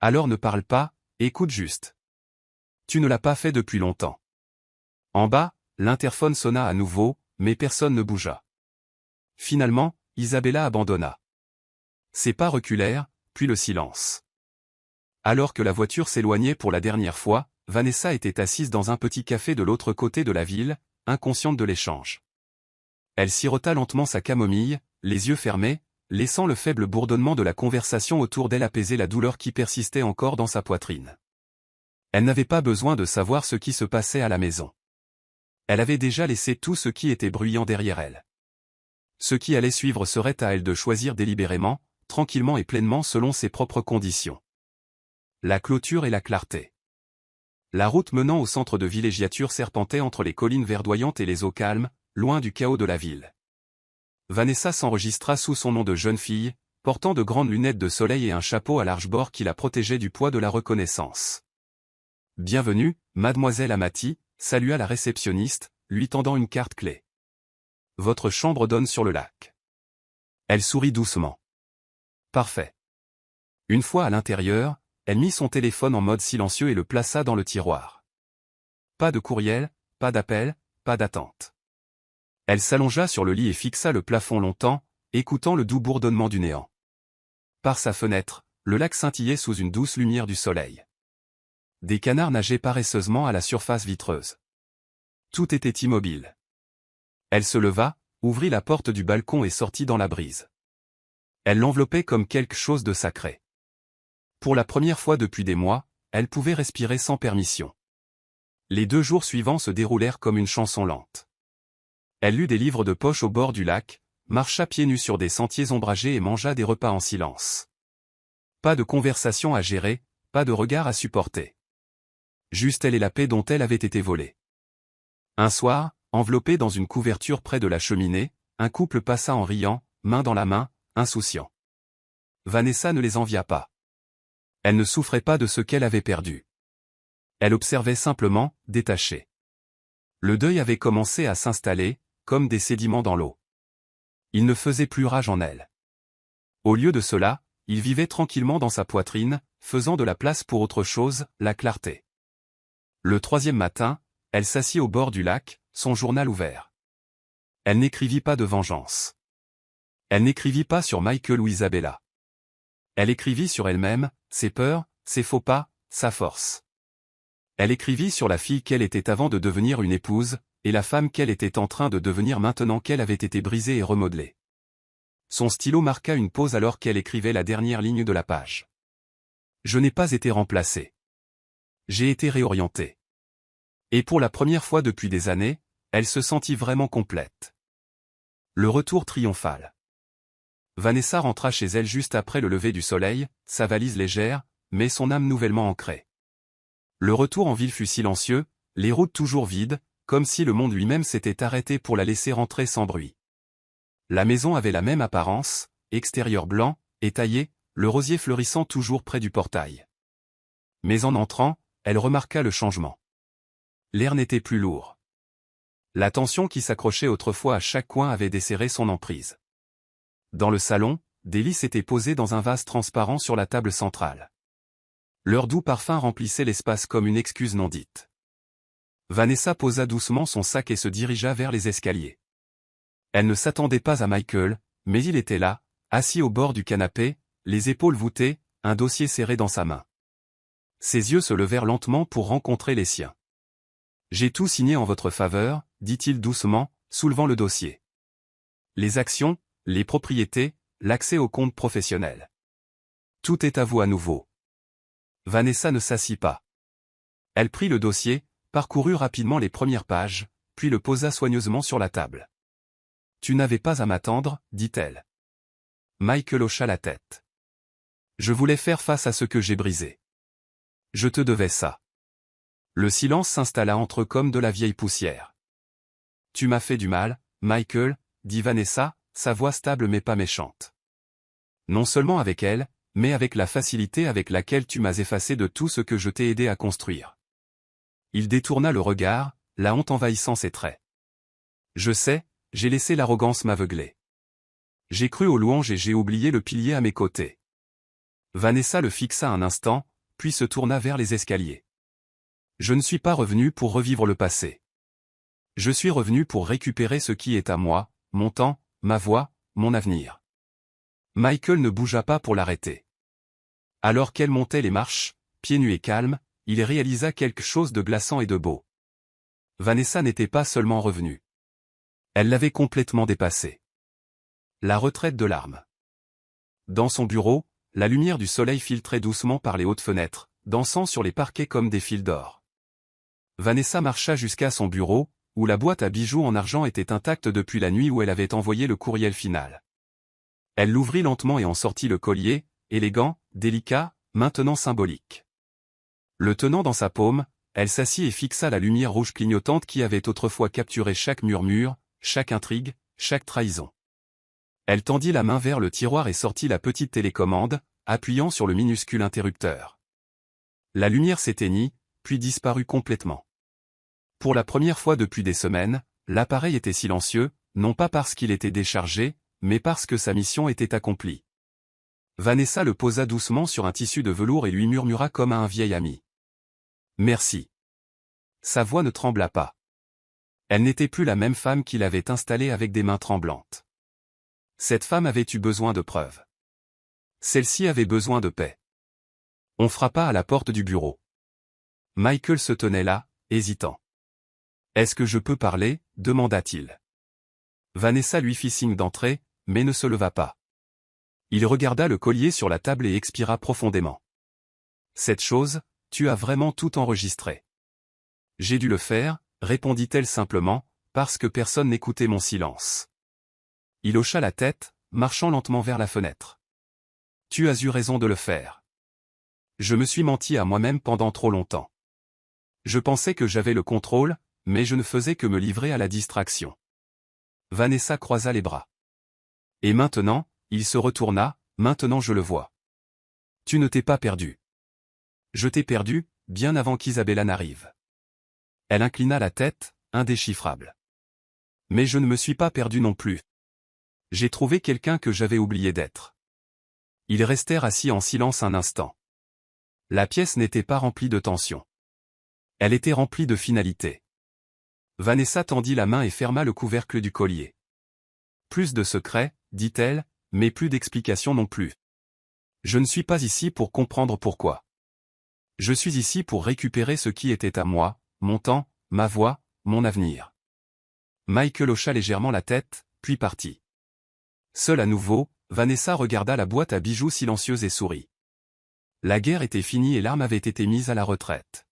Alors ne parle pas, écoute juste. Tu ne l'as pas fait depuis longtemps. En bas, l'interphone sonna à nouveau, mais personne ne bougea. Finalement, Isabella abandonna. Ses pas reculèrent, puis le silence. Alors que la voiture s'éloignait pour la dernière fois, Vanessa était assise dans un petit café de l'autre côté de la ville, inconsciente de l'échange. Elle sirota lentement sa camomille, les yeux fermés, laissant le faible bourdonnement de la conversation autour d'elle apaiser la douleur qui persistait encore dans sa poitrine. Elle n'avait pas besoin de savoir ce qui se passait à la maison. Elle avait déjà laissé tout ce qui était bruyant derrière elle. Ce qui allait suivre serait à elle de choisir délibérément, tranquillement et pleinement selon ses propres conditions. La clôture et la clarté. La route menant au centre de villégiature serpentait entre les collines verdoyantes et les eaux calmes, loin du chaos de la ville. Vanessa s'enregistra sous son nom de jeune fille, portant de grandes lunettes de soleil et un chapeau à large bord qui la protégeait du poids de la reconnaissance. « Bienvenue, mademoiselle Amati », salua la réceptionniste, lui tendant une carte clé. « Votre chambre donne sur le lac. » Elle sourit doucement. « Parfait. » Une fois à l'intérieur, elle mit son téléphone en mode silencieux et le plaça dans le tiroir. Pas de courriel, pas d'appel, pas d'attente. Elle s'allongea sur le lit et fixa le plafond longtemps, écoutant le doux bourdonnement du néant. Par sa fenêtre, le lac scintillait sous une douce lumière du soleil. Des canards nageaient paresseusement à la surface vitreuse. Tout était immobile. Elle se leva, ouvrit la porte du balcon et sortit dans la brise. Elle l'enveloppait comme quelque chose de sacré. Pour la première fois depuis des mois, elle pouvait respirer sans permission. Les 2 jours suivants se déroulèrent comme une chanson lente. Elle lut des livres de poche au bord du lac, marcha pieds nus sur des sentiers ombragés et mangea des repas en silence. Pas de conversation à gérer, pas de regard à supporter. Juste elle et la paix dont elle avait été volée. Un soir, enveloppé dans une couverture près de la cheminée, un couple passa en riant, main dans la main, insouciant. Vanessa ne les envia pas. Elle ne souffrait pas de ce qu'elle avait perdu. Elle observait simplement, détachée. Le deuil avait commencé à s'installer, comme des sédiments dans l'eau. Il ne faisait plus rage en elle. Au lieu de cela, il vivait tranquillement dans sa poitrine, faisant de la place pour autre chose, la clarté. Le 3e matin, elle s'assit au bord du lac, son journal ouvert. Elle n'écrivit pas de vengeance. Elle n'écrivit pas sur Michael ou Isabella. Elle écrivit sur elle-même, ses peurs, ses faux pas, sa force. Elle écrivit sur la fille qu'elle était avant de devenir une épouse, et la femme qu'elle était en train de devenir maintenant qu'elle avait été brisée et remodelée. Son stylo marqua une pause alors qu'elle écrivait la dernière ligne de la page. Je n'ai pas été remplacée. J'ai été réorientée. Et pour la première fois depuis des années, elle se sentit vraiment complète. Le retour triomphal. Vanessa rentra chez elle juste après le lever du soleil, sa valise légère, mais son âme nouvellement ancrée. Le retour en ville fut silencieux, les routes toujours vides, comme si le monde lui-même s'était arrêté pour la laisser rentrer sans bruit. La maison avait la même apparence, extérieur blanc, étayé, le rosier fleurissant toujours près du portail. Mais en entrant, elle remarqua le changement. L'air n'était plus lourd. La tension qui s'accrochait autrefois à chaque coin avait desserré son emprise. Dans le salon, des lys s'étaient posés dans un vase transparent sur la table centrale. Leur doux parfum remplissait l'espace comme une excuse non dite. Vanessa posa doucement son sac et se dirigea vers les escaliers. Elle ne s'attendait pas à Michael, mais il était là, assis au bord du canapé, les épaules voûtées, un dossier serré dans sa main. Ses yeux se levèrent lentement pour rencontrer les siens. « J'ai tout signé en votre faveur », dit-il doucement, soulevant le dossier. « Les actions, les propriétés, l'accès au compte professionnel. Tout est à vous à nouveau. » Vanessa ne s'assit pas. Elle prit le dossier, parcourut rapidement les premières pages, puis le posa soigneusement sur la table. « Tu n'avais pas à m'attendre, dit-elle. Michael hocha la tête. « Je voulais faire face à ce que j'ai brisé. Je te devais ça. » Le silence s'installa entre eux comme de la vieille poussière. « Tu m'as fait du mal, Michael, » dit Vanessa, sa voix stable mais pas méchante. « Non seulement avec elle, mais avec la facilité avec laquelle tu m'as effacé de tout ce que je t'ai aidé à construire. » Il détourna le regard, la honte envahissant ses traits. « Je sais, j'ai laissé l'arrogance m'aveugler. J'ai cru aux louanges et j'ai oublié le pilier à mes côtés. » Vanessa le fixa un instant, puis se tourna vers les escaliers. « Je ne suis pas revenu pour revivre le passé. Je suis revenu pour récupérer ce qui est à moi, mon temps, ma voix, mon avenir. » Michael ne bougea pas pour l'arrêter. Alors qu'elle montait les marches, pieds nus et calme, il réalisa quelque chose de glaçant et de beau. Vanessa n'était pas seulement revenue. Elle l'avait complètement dépassée. La retraite de larmes. Dans son bureau, la lumière du soleil filtrait doucement par les hautes fenêtres, dansant sur les parquets comme des fils d'or. Vanessa marcha jusqu'à son bureau, où la boîte à bijoux en argent était intacte depuis la nuit où elle avait envoyé le courriel final. Elle l'ouvrit lentement et en sortit le collier, élégant, délicat, maintenant symbolique. Le tenant dans sa paume, elle s'assit et fixa la lumière rouge clignotante qui avait autrefois capturé chaque murmure, chaque intrigue, chaque trahison. Elle tendit la main vers le tiroir et sortit la petite télécommande, appuyant sur le minuscule interrupteur. La lumière s'éteignit, puis disparut complètement. Pour la première fois depuis des semaines, l'appareil était silencieux, non pas parce qu'il était déchargé, mais parce que sa mission était accomplie. Vanessa le posa doucement sur un tissu de velours et lui murmura comme à un vieil ami. « Merci. » Sa voix ne trembla pas. Elle n'était plus la même femme qui l'avait installée avec des mains tremblantes. Cette femme avait eu besoin de preuves. Celle-ci avait besoin de paix. On frappa à la porte du bureau. Michael se tenait là, hésitant. « Est-ce que je peux parler ?» demanda-t-il. Vanessa lui fit signe d'entrer, mais ne se leva pas. Il regarda le collier sur la table et expira profondément. « Cette chose, tu as vraiment tout enregistré. » « J'ai dû le faire, » répondit-elle simplement, parce que personne n'écoutait mon silence. Il hocha la tête, marchant lentement vers la fenêtre. « Tu as eu raison de le faire. Je me suis menti à moi-même pendant trop longtemps. Je pensais que j'avais le contrôle, mais je ne faisais que me livrer à la distraction. » Vanessa croisa les bras. « Et maintenant ?» Il se retourna, « Maintenant je le vois. Tu ne t'es pas perdu. Je t'ai perdu, bien avant qu'Isabella n'arrive. » Elle inclina la tête, indéchiffrable. « Mais je ne me suis pas perdu non plus. J'ai trouvé quelqu'un que j'avais oublié d'être. » Ils restèrent assis en silence un instant. La pièce n'était pas remplie de tension. Elle était remplie de finalité. Vanessa tendit la main et ferma le couvercle du collier. « Plus de secrets, dit-elle, mais plus d'explications non plus. Je ne suis pas ici pour comprendre pourquoi. Je suis ici pour récupérer ce qui était à moi, mon temps, ma voix, mon avenir. » Michael hocha légèrement la tête, puis partit. Seule à nouveau, Vanessa regarda la boîte à bijoux silencieuse et sourit. La guerre était finie et l'arme avait été mise à la retraite.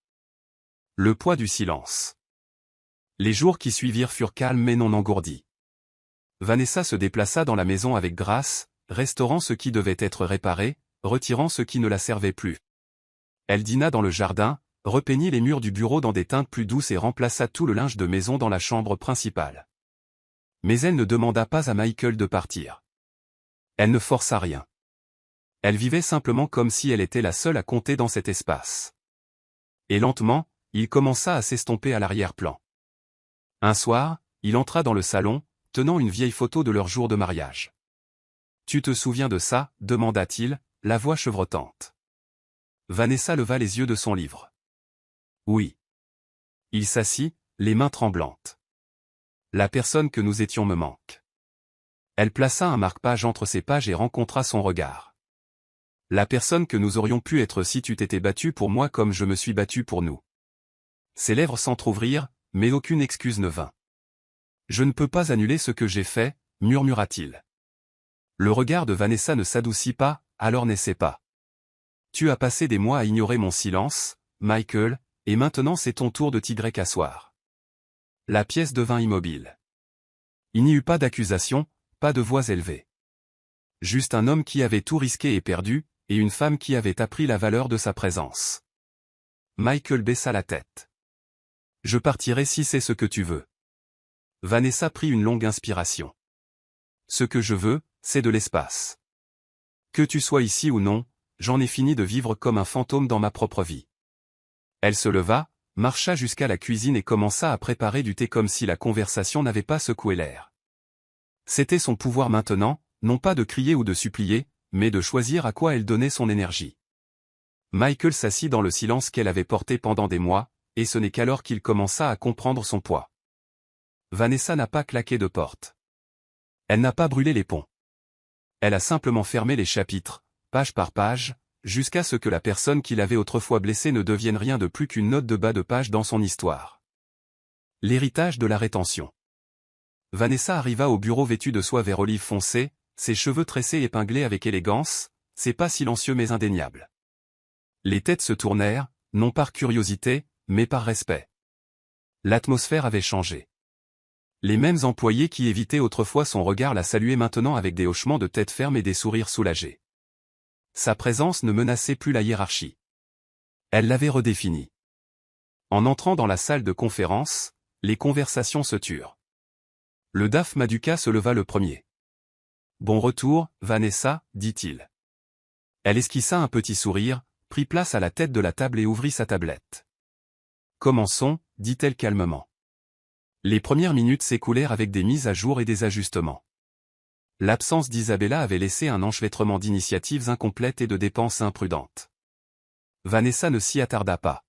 Le poids du silence. Les jours qui suivirent furent calmes mais non engourdis. Vanessa se déplaça dans la maison avec grâce, restaurant ce qui devait être réparé, retirant ce qui ne la servait plus. Elle dîna dans le jardin, repeignit les murs du bureau dans des teintes plus douces et remplaça tout le linge de maison dans la chambre principale. Mais elle ne demanda pas à Michael de partir. Elle ne força rien. Elle vivait simplement comme si elle était la seule à compter dans cet espace. Et lentement, il commença à s'estomper à l'arrière-plan. Un soir, il entra dans le salon, tenant une vieille photo de leur jour de mariage. « Tu te souviens de ça ?» demanda-t-il, la voix chevrotante. Vanessa leva les yeux de son livre. « Oui. » Il s'assit, les mains tremblantes. « La personne que nous étions me manque. » Elle plaça un marque-page entre ses pages et rencontra son regard. « La personne que nous aurions pu être si tu t'étais battu pour moi comme je me suis battu pour nous. » Ses lèvres s'entr'ouvrirent, mais aucune excuse ne vint. « Je ne peux pas annuler ce que j'ai fait, » murmura-t-il. Le regard de Vanessa ne s'adoucit pas, alors n'essaie pas. « Tu as passé des mois à ignorer mon silence, Michael, et maintenant c'est ton tour de t'y asseoir. » La pièce devint immobile. Il n'y eut pas d'accusation, pas de voix élevée. Juste un homme qui avait tout risqué et perdu, et une femme qui avait appris la valeur de sa présence. Michael baissa la tête. « Je partirai si c'est ce que tu veux. » Vanessa prit une longue inspiration. « Ce que je veux, c'est de l'espace. Que tu sois ici ou non, j'en ai fini de vivre comme un fantôme dans ma propre vie. » Elle se leva, marcha jusqu'à la cuisine et commença à préparer du thé comme si la conversation n'avait pas secoué l'air. C'était son pouvoir maintenant, non pas de crier ou de supplier, mais de choisir à quoi elle donnait son énergie. Michael s'assit dans le silence qu'elle avait porté pendant des mois, et ce n'est qu'alors qu'il commença à comprendre son poids. Vanessa n'a pas claqué de porte. Elle n'a pas brûlé les ponts. Elle a simplement fermé les chapitres, page par page, jusqu'à ce que la personne qui l'avait autrefois blessée ne devienne rien de plus qu'une note de bas de page dans son histoire. L'héritage de la rétention. Vanessa arriva au bureau vêtue de soie vert olive foncé, ses cheveux tressés épinglés avec élégance, ses pas silencieux mais indéniables. Les têtes se tournèrent, non par curiosité, mais par respect. L'atmosphère avait changé. Les mêmes employés qui évitaient autrefois son regard la saluaient maintenant avec des hochements de tête fermes et des sourires soulagés. Sa présence ne menaçait plus la hiérarchie. Elle l'avait redéfinie. En entrant dans la salle de conférence, les conversations se turent. Le DAF Maduka se leva le premier. Bon retour, Vanessa, dit-il. Elle esquissa un petit sourire, prit place à la tête de la table et ouvrit sa tablette. Commençons, dit-elle calmement. Les premières minutes s'écoulèrent avec des mises à jour et des ajustements. L'absence d'Isabella avait laissé un enchevêtrement d'initiatives incomplètes et de dépenses imprudentes. Vanessa ne s'y attarda pas.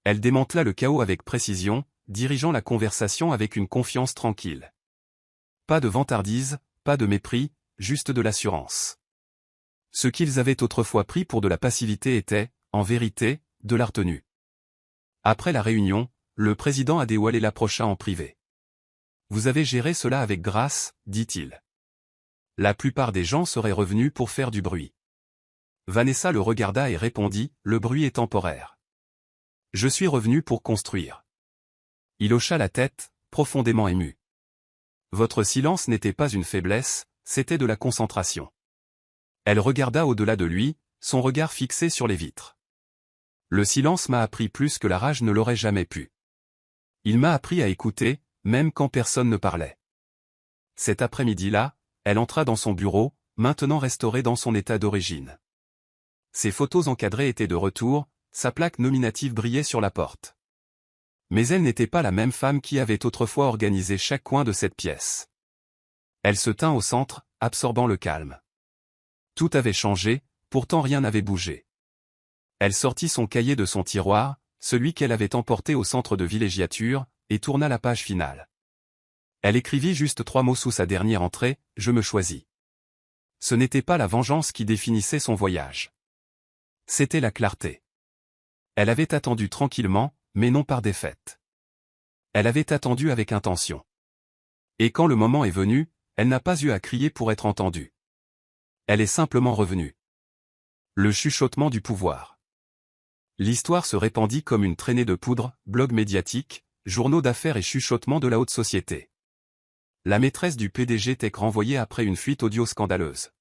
Elle démantela le chaos avec précision, dirigeant la conversation avec une confiance tranquille. Pas de vantardise, pas de mépris, juste de l'assurance. Ce qu'ils avaient autrefois pris pour de la passivité était, en vérité, de la retenue. Après la réunion, le président Adéwalé l'approcha en privé. « Vous avez géré cela avec grâce, dit-il. La plupart des gens seraient revenus pour faire du bruit. » Vanessa le regarda et répondit, « Le bruit est temporaire. Je suis revenu pour construire. » Il hocha la tête, profondément ému. Votre silence n'était pas une faiblesse, c'était de la concentration. Elle regarda au-delà de lui, son regard fixé sur les vitres. Le silence m'a appris plus que la rage ne l'aurait jamais pu. Il m'a appris à écouter, même quand personne ne parlait. Cet après-midi-là, elle entra dans son bureau, maintenant restauré dans son état d'origine. Ses photos encadrées étaient de retour, sa plaque nominative brillait sur la porte. Mais elle n'était pas la même femme qui avait autrefois organisé chaque coin de cette pièce. Elle se tint au centre, absorbant le calme. Tout avait changé, pourtant rien n'avait bougé. Elle sortit son cahier de son tiroir, celui qu'elle avait emporté au centre de villégiature, et tourna la page finale. Elle écrivit juste 3 mots sous sa dernière entrée, « Je me choisis ». Ce n'était pas la vengeance qui définissait son voyage. C'était la clarté. Elle avait attendu tranquillement, mais non par défaite. Elle avait attendu avec intention. Et quand le moment est venu, elle n'a pas eu à crier pour être entendue. Elle est simplement revenue. Le chuchotement du pouvoir. L'histoire se répandit comme une traînée de poudre, blogs médiatiques, journaux d'affaires et chuchotements de la haute société. La maîtresse du PDG Tech renvoyée après une fuite audio scandaleuse.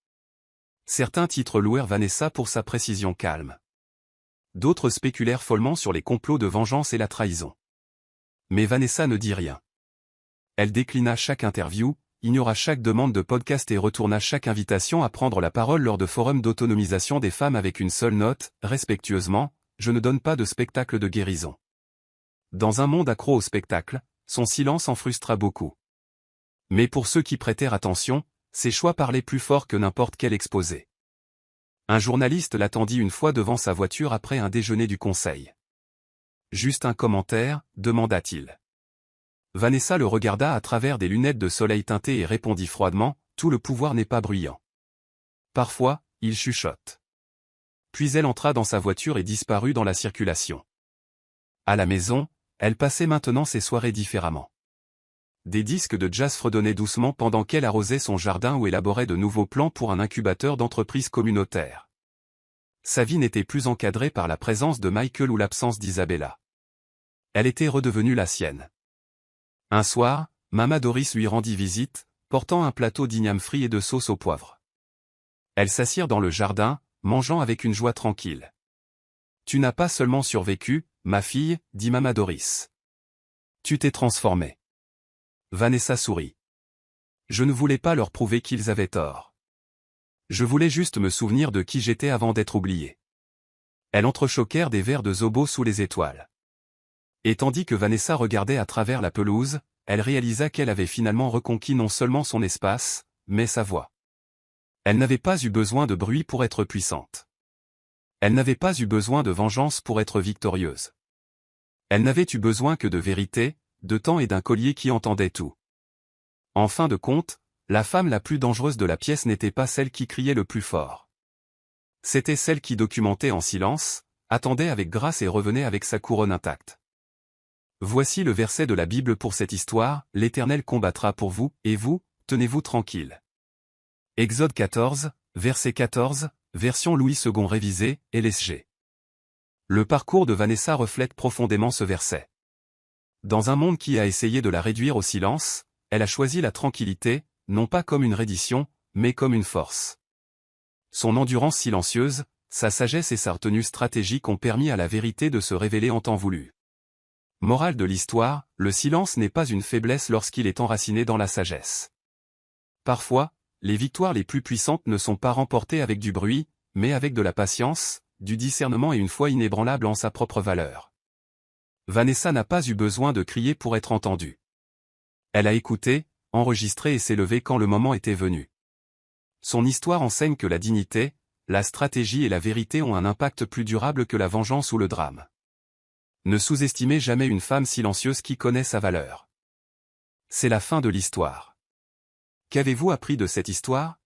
Certains titres louèrent Vanessa pour sa précision calme. D'autres spéculèrent follement sur les complots de vengeance et la trahison. Mais Vanessa ne dit rien. Elle déclina chaque interview, ignora chaque demande de podcast et retourna chaque invitation à prendre la parole lors de forums d'autonomisation des femmes avec une seule note, respectueusement, « Je ne donne pas de spectacle de guérison ». Dans un monde accro au spectacle, son silence en frustra beaucoup. Mais pour ceux qui prêtèrent attention, ses choix parlaient plus fort que n'importe quel exposé. Un journaliste l'attendit une fois devant sa voiture après un déjeuner du conseil. « Juste un commentaire » demanda-t-il. Vanessa le regarda à travers des lunettes de soleil teintées et répondit froidement, « Tout le pouvoir n'est pas bruyant. Parfois, il chuchote. » Puis elle entra dans sa voiture et disparut dans la circulation. À la maison, elle passait maintenant ses soirées différemment. Des disques de jazz fredonnaient doucement pendant qu'elle arrosait son jardin ou élaborait de nouveaux plans pour un incubateur d'entreprises communautaires. Sa vie n'était plus encadrée par la présence de Michael ou l'absence d'Isabella. Elle était redevenue la sienne. Un soir, Mama Doris lui rendit visite, portant un plateau d'igname frit et de sauce au poivre. Elles s'assirent dans le jardin, mangeant avec une joie tranquille. « Tu n'as pas seulement survécu, ma fille, dit Mama Doris. Tu t'es transformée. » Vanessa sourit. « Je ne voulais pas leur prouver qu'ils avaient tort. Je voulais juste me souvenir de qui j'étais avant d'être oubliée. » Elles entrechoquèrent des verres de Zobo sous les étoiles. Et tandis que Vanessa regardait à travers la pelouse, elle réalisa qu'elle avait finalement reconquis non seulement son espace, mais sa voix. Elle n'avait pas eu besoin de bruit pour être puissante. Elle n'avait pas eu besoin de vengeance pour être victorieuse. Elle n'avait eu besoin que de vérité, de temps et d'un collier qui entendait tout. En fin de compte, la femme la plus dangereuse de la pièce n'était pas celle qui criait le plus fort. C'était celle qui documentait en silence, attendait avec grâce et revenait avec sa couronne intacte. Voici le verset de la Bible pour cette histoire, « L'Éternel combattra pour vous, et vous, tenez-vous tranquille. » Exode 14, verset 14, version Louis II révisée, LSG. Le parcours de Vanessa reflète profondément ce verset. Dans un monde qui a essayé de la réduire au silence, elle a choisi la tranquillité, non pas comme une reddition, mais comme une force. Son endurance silencieuse, sa sagesse et sa retenue stratégique ont permis à la vérité de se révéler en temps voulu. Morale de l'histoire, le silence n'est pas une faiblesse lorsqu'il est enraciné dans la sagesse. Parfois, Les victoires les plus puissantes ne sont pas remportées avec du bruit, mais avec de la patience, du discernement et une foi inébranlable en sa propre valeur. Vanessa n'a pas eu besoin de crier pour être entendue. Elle a écouté, enregistré et s'est levée quand le moment était venu. Son histoire enseigne que la dignité, la stratégie et la vérité ont un impact plus durable que la vengeance ou le drame. Ne sous-estimez jamais une femme silencieuse qui connaît sa valeur. C'est la fin de l'histoire. Qu'avez-vous appris de cette histoire?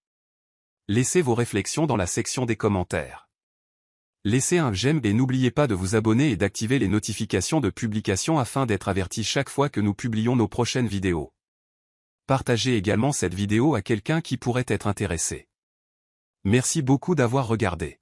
Laissez vos réflexions dans la section des commentaires. Laissez un j'aime et n'oubliez pas de vous abonner et d'activer les notifications de publication afin d'être averti chaque fois que nous publions nos prochaines vidéos. Partagez également cette vidéo à quelqu'un qui pourrait être intéressé. Merci beaucoup d'avoir regardé.